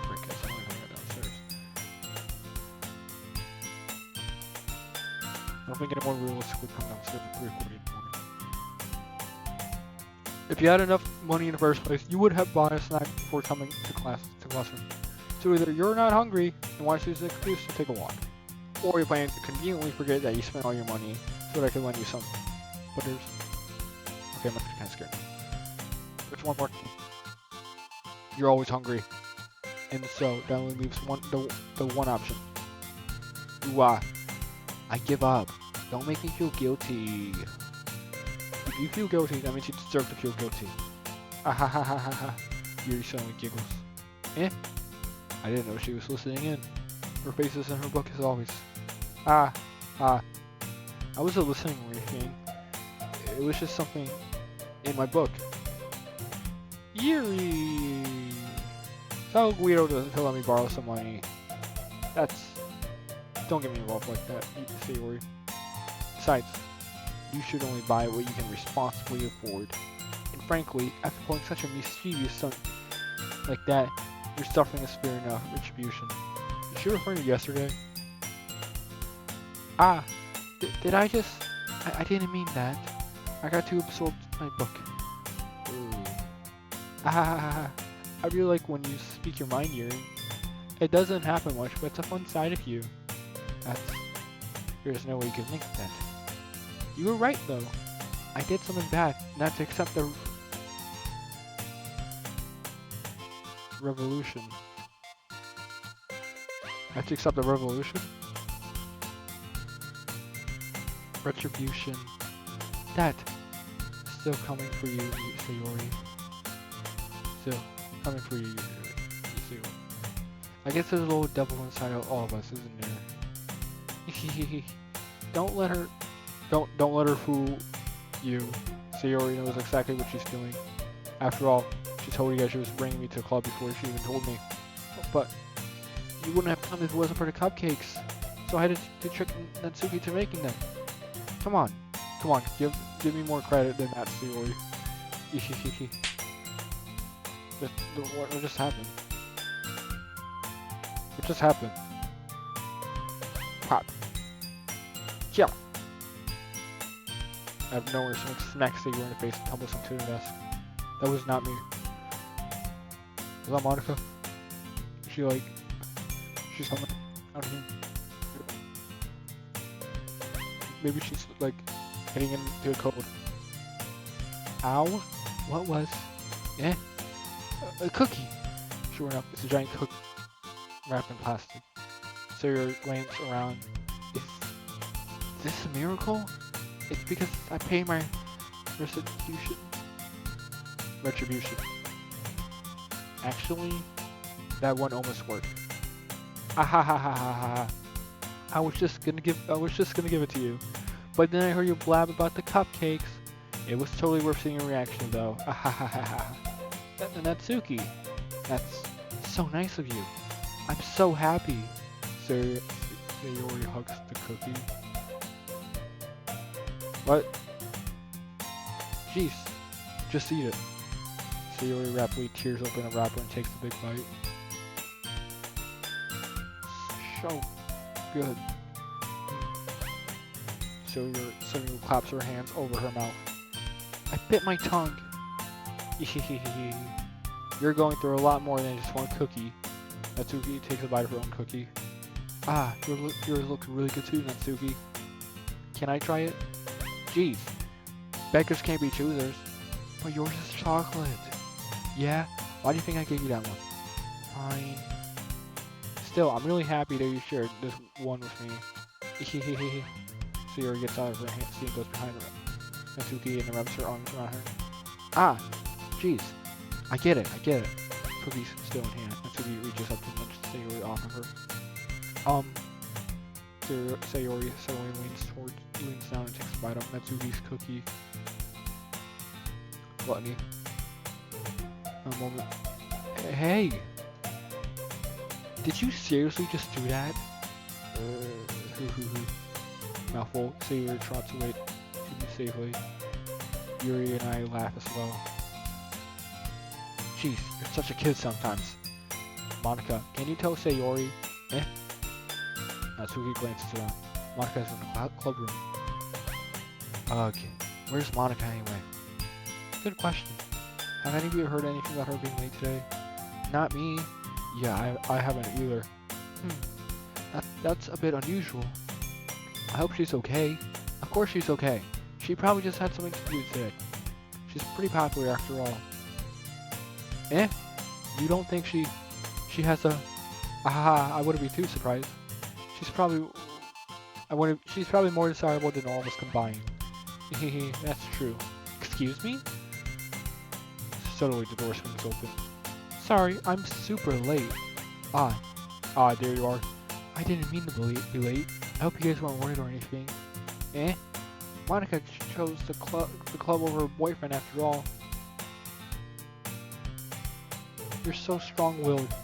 Frick, that's the only thing I got downstairs. I don't think anyone realistically come downstairs at 3:40 in the morning. If you had enough money in the first place, you would have bought a snack before coming to classroom. So either you're not hungry and want to use an excuse to take a walk, or you're planning to conveniently forget that you spent all your money so that I can lend you some butters. Okay, I'm actually kind of scared. There's one more thing. You're always hungry, and so that only leaves the one option. Ooh, I give up. Don't make me feel guilty. If you feel guilty, that means you deserve to feel guilty. Ah. Yuri suddenly giggles. Eh? I didn't know she was listening in. Her face is in her book as always. I wasn't listening or anything. It was just something in my book. Yuri! Tell Guido to let me borrow some money. That's don't get me involved like that, Sayori. Besides, you should only buy what you can responsibly afford. And frankly, after pulling such a mischievous son like that, you're suffering a spirit of retribution. Is she referring to yesterday? Ah, did I just... I didn't mean that. I got too absorbed in my book. Ooh. Ah, I really like when you speak your mind, Yuri. It doesn't happen much, but it's a fun side of you. There's no way you can think that. You were right, though. I did something bad, not to accept the revolution. I have to accept the revolution? Retribution. That. Still coming for you, Sayori. Still coming for you, Sayori. I guess there's a little devil inside of all of us, isn't there? Don't let her fool you. Sayori knows exactly what she's doing. After all, she told you guys she was bringing me to the club before she even told me. But you wouldn't have come if it wasn't for the cupcakes. So I had to trick Natsuki to making them. Come on, give me more credit than that, Sayori. What just happened? What just happened? Pop. Kill. I have nowhere to smack Sayori in the face and tumbles into the desk. That was not me. Was that Monika? She's somewhere out here. Maybe she's like heading into a code. Ow? What was? Eh? A cookie. Sure enough, it's a giant cookie wrapped in plastic. Sayori glanced around. Is this a miracle? It's because I pay my retribution. Actually, that one almost worked. Ah ha ha ha ha ha. I was just gonna give it to you. But then I heard you blab about the cupcakes. It was totally worth seeing your reaction though. Ah ha ha ha ha. Natsuki. That's so nice of you. I'm so happy. Sayori hugs the cookie. What? Jeez. Just eat it. Sayori rapidly tears open a wrapper and takes a big bite. So good. Sayori claps her hands over her mouth. I bit my tongue. You're going through a lot more than just one cookie. Natsuki takes a bite of her own cookie. Ah, yours looks really good too, Natsuki. Can I try it? Jeez. Beggars can't be choosers. But yours is chocolate. Yeah? Why do you think I gave you that one? Fine. Still, I'm really happy that you shared this one with me. Sayori gets out of her hand, and goes behind her. Natsuki and rubs her arms around her. Ah! Jeez. I get it. Cookie's still in hand. Natsuki reaches up to nudge Sayori off of her. Sayori suddenly leans down and takes a bite of Natsuki's cookie. Gluttony. A moment. Hey! Did you seriously just do that? Mouthful. Sayori trots away to be safely. Yuri and I laugh as well. Jeez, you're such a kid sometimes. Monika, can you tell Sayori? Eh? Natsuki glances around. Monika's in the club room. Ugh. Where's Monika anyway? Good question. Have any of you heard anything about her being late today? Not me. Yeah, I haven't either. That's a bit unusual. I hope she's okay. Of course she's okay. She probably just had something to do today. She's pretty popular after all. Eh? You don't think she has a... I wouldn't be too surprised. She's probably more desirable than all of us combined. That's true. Excuse me? Suddenly the door swings open. Sorry, I'm super late. There you are. I didn't mean to be late. I hope you guys weren't worried or anything. Eh? Monika chose the club over her boyfriend after all. You're so strong-willed.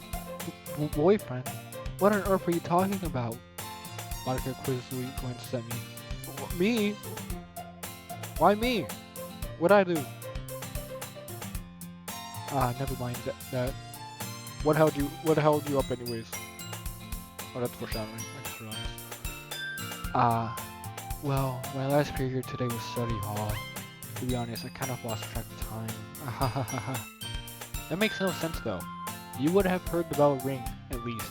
Boyfriend? What on earth are you talking about? Monika quizzically glances at me. Me? Why me? What'd I do? Never mind that. What held you up anyways? Oh, that's foreshadowing. I just realized. Well, my last period today was study hall. To be honest, I kind of lost track of time. That makes no sense though. You would have heard the bell ring, at least.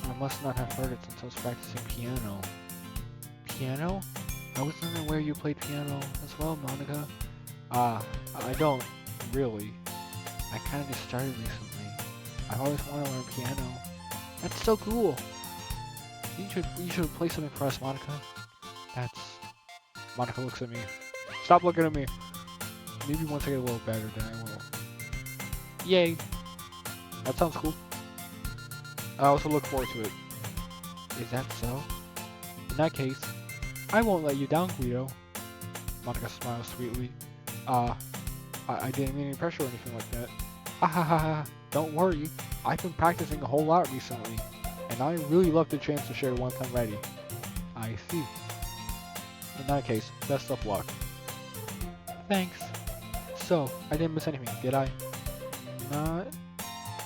I must not have heard it since I was practicing piano. Piano? I wasn't aware you played piano as well, Monika. I don't, really. I kinda just started recently. I've always wanted to learn piano. That's so cool! You should play something for us, Monika. Monika looks at me. Stop looking at me! Maybe once I get a little better, then I will. Yay! That sounds cool. I also look forward to it. Is that so? In that case, I won't let you down, Guido. Monika smiles sweetly. I didn't mean any pressure or anything like that. Ha. Don't worry. I've been practicing a whole lot recently, and I really love the chance to share once I'm ready. I see. In that case, best of luck. Thanks. So, I didn't miss anything, did I?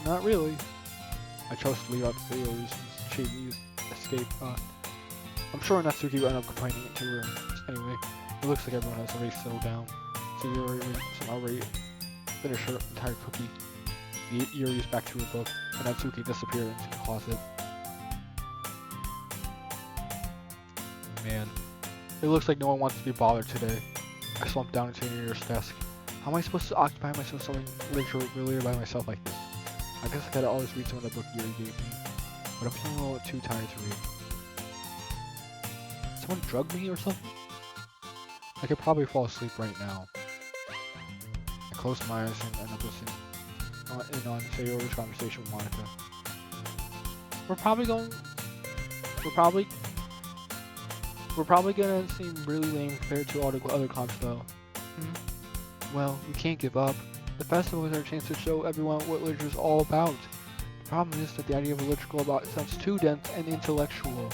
Not really. I chose to leave out the Sayori's Chibi's escape. I'm sure Natsuki will end up complaining to her. Anyway, it looks like everyone has already settled down. Sayori already finished her entire cookie. Yuri's back to her book, and Natsuki disappeared into the closet. Man, it looks like no one wants to be bothered today. I slumped down into Yuri's desk. How am I supposed to occupy myself something literally by myself like this? I guess I gotta always read some of the book Yuri gave me, but I'm feeling a little too tired to read. Someone drugged me or something? I could probably fall asleep right now. I close my eyes and end up listening on Sayori's conversation with Monika. We're probably gonna seem really lame compared to all the other clubs though. Well, we can't give up. The festival is our chance to show everyone what literature is all about. The problem is that the idea of a literature club sounds too dense and intellectual.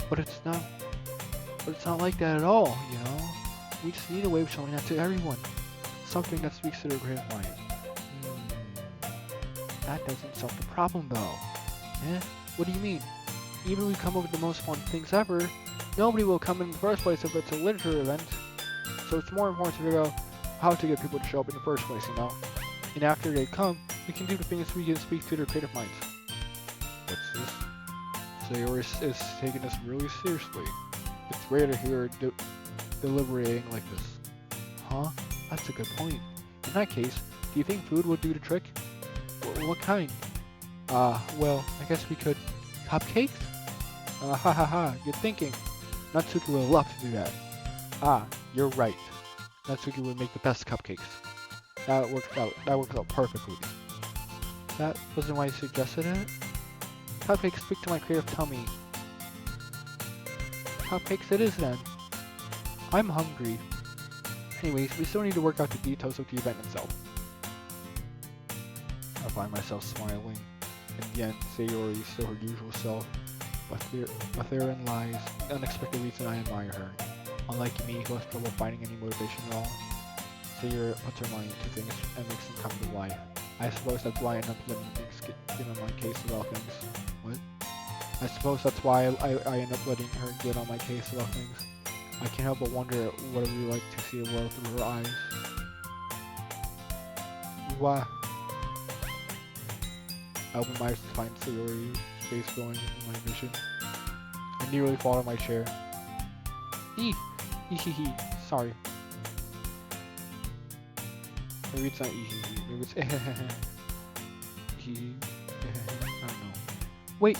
But it's not like that at all, you know? We just need a way of showing that to everyone. Something that speaks to their creative mind. That doesn't solve the problem though. Eh? What do you mean? Even if we come up with the most fun things ever, nobody will come in the first place if it's a literature event. So it's more important to figure out how to get people to show up in the first place, you know? And after they come, we can do the things we can speak to their creative minds. What's this? Sayori is taking this really seriously. It's rare to hear her deliberating like this. Huh? That's a good point. In that case, do you think food would do the trick? What kind? Well, I guess we could... Cupcakes? Good thinking. Natsuki would love to do that. You're right. Natsuki would make the best cupcakes. That works out perfectly. That wasn't why you suggested it? Cupcakes speak to my creative tummy. Cupcakes it is then. I'm hungry. Anyways, we still need to work out the details of the event itself. I find myself smiling, and yet Sayori is still her usual self, but therein lies the unexpected reason I admire her. Unlike me, who has trouble finding any motivation at all, Sayori puts her mind into things and makes them come to life. I suppose that's why I end up letting things get on my case about things. What? I suppose that's why I end up letting her get on my case about things. I can't help but wonder what it would be like to see the world through her eyes. Why? I open my eyes to find Sayori's face glowing in my vision. I nearly fall out of my chair. Sorry. Maybe it's not maybe it's I don't know. Wait!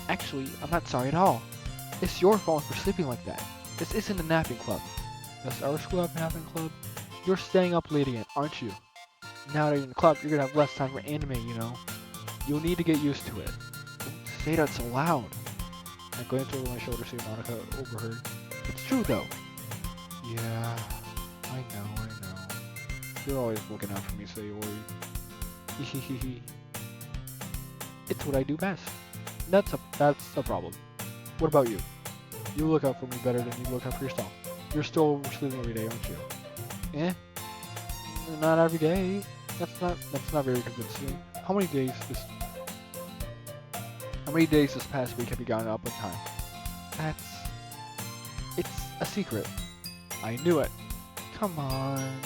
Actually, I'm not sorry at all. It's your fault for sleeping like that. This isn't a napping club. Does our school have a napping club? You're staying up late again, aren't you? Now that you're in the club, you're gonna have less time for anime, you know? You'll need to get used to it. Don't say that so loud. I glanced over my shoulder, seeing Monika overheard. It's true though. Yeah, I know. You're always looking out for me, Sayori. It's what I do best. That's a problem. What about you? You look out for me better than you look out for yourself. You're still oversleeping every day, aren't you? Eh? Not every day. That's not very convincing. How many days this past week have you gotten up on time? It's a secret. I knew it. Come on.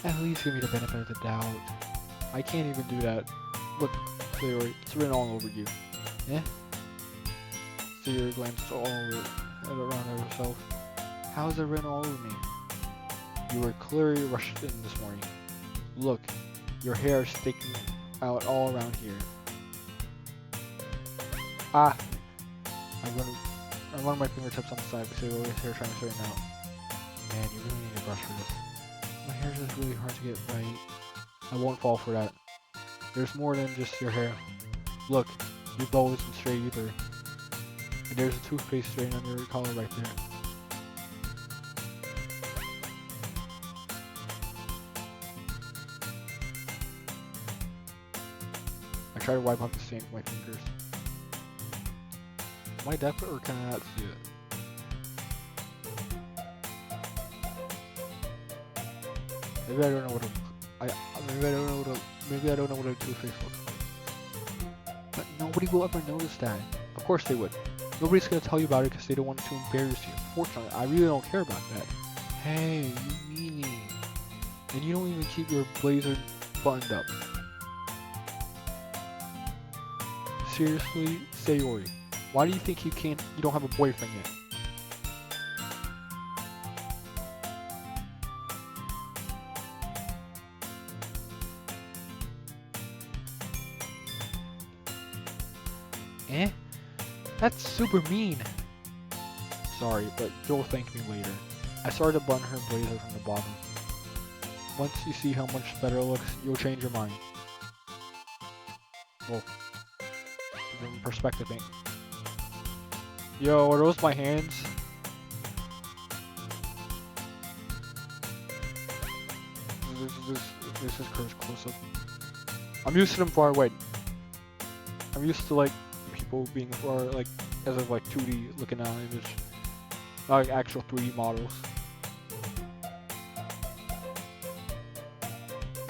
At least give me the benefit of the doubt. I can't even do that. Look, Sayori, it's written all over you. Eh? Sayori glances all around herself. How is it written all over me? You were clearly rushed in this morning. Look, your hair is sticking out all around here. Ah! I run my fingertips on the side because Sayori's hair trying to straighten out. Man, you really need a brush for this. My hair is just really hard to get right. I won't fall for that. There's more than just your hair. Look, your bow isn't straight either. And there's a toothpaste stain on your collar right there. I try to wipe off the stain with my fingers. Am I deaf or can I not see it? Maybe I don't know what maybe I don't know what a toothpaste looks like. But nobody will ever notice that. Of course they would. Nobody's gonna tell you about it because they don't want to embarrass you. Fortunately, I really don't care about that. Hey, you meanie. And you don't even keep your blazer buttoned up. Seriously, Sayori, why do you think you don't have a boyfriend yet? Eh? That's super mean. Sorry, but you'll thank me later. I started to button her blazer from the bottom. Once you see how much better it looks, you'll change your mind. Well, from perspective, ain't. Yo, are those my hands? This is close up. I'm used to them far away. I'm used to like people being far like as of like 2D looking at image, not like actual 3D models.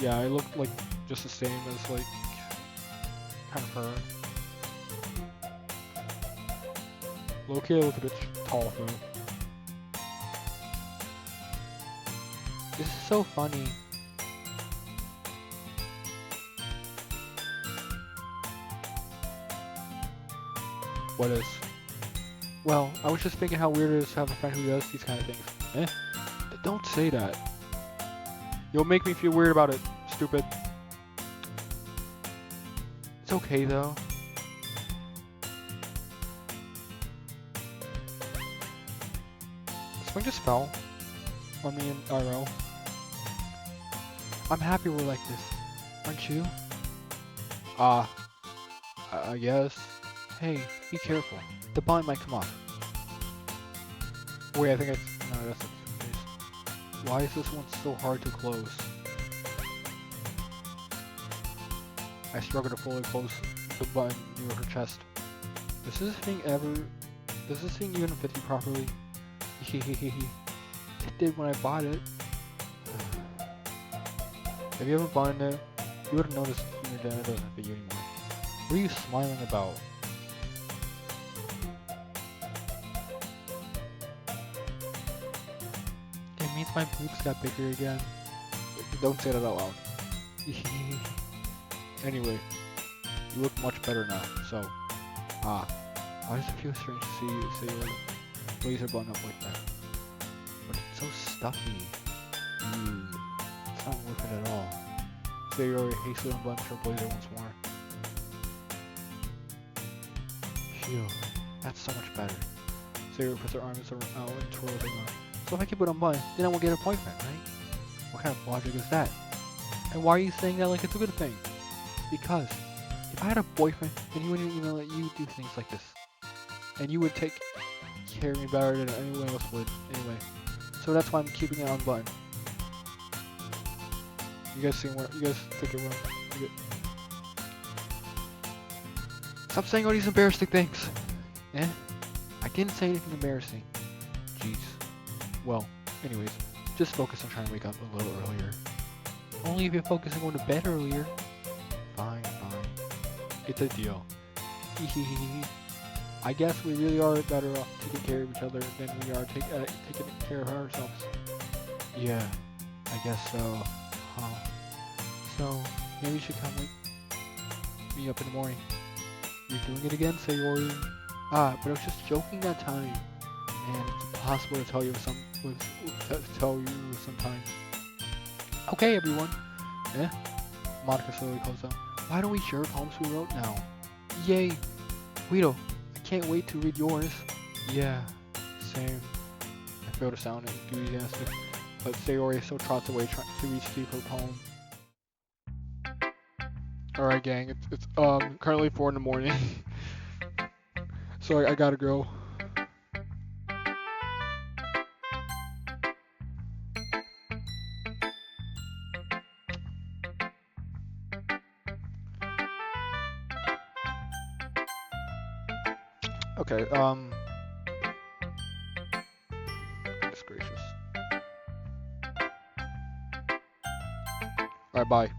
Yeah, I look like just the same as like kind of her. Low-key, I look a bit tall though. This is so funny. What is? Well, I was just thinking how weird it is to have a friend who does these kind of things. Eh? Don't say that. You'll make me feel weird about it, stupid. It's okay though. Spring just fell on me and RL. I'm happy we're like this, aren't you? I guess. Hey, be careful. The button might come off. Wait, I think no, that's not the case. Why is this one so hard to close? I struggle to fully close the button near her chest. Does this thing even fit you properly? It did when I bought it. Have you ever buttoned it? You would have noticed when you're done it doesn't fit you anymore. What are you smiling about? It means my boobs got bigger again. Don't say that out loud. Anyway, you look much better now, so, why does it feel strange to see your blazer button up like that? But it's so stuffy. It's not worth it at all. Sayori hastily unbuttons her blazer once more. Phew, that's so much better. Sayori puts her arms out and twirls them around. So if I keep it unbuttoned, then I won't get a boyfriend, right? What kind of logic is that? And why are you saying that like it's a good thing? Because if I had a boyfriend, then he wouldn't even let you do things like this. And you would take care of me better than anyone else would, anyway. So that's why I'm keeping it unbuttoned. You guys think it wrong? Stop saying all these embarrassing things. Eh? I didn't say anything embarrassing. Jeez. Well, anyways, just focus on trying to wake up a little earlier. Only if you focus on going to bed earlier. Fine, fine. It's a deal. I guess we really are better off taking care of each other than we are taking care of ourselves. Yeah, I guess so. Huh. So, maybe you should come wake me up in the morning. You're doing it again, Sayori. But I was just joking that time. And it's impossible to tell you sometimes. Okay, everyone. Monika slowly calls out. Why don't we share poems we wrote now? Yay! Guido, I can't wait to read yours. Yeah, same. I fail to sound enthusiastic, but Sayori still trots away trying to retrieve her poem. Alright gang, it's currently 4 in the morning. So I gotta go. Okay, goodness gracious. Alright, bye.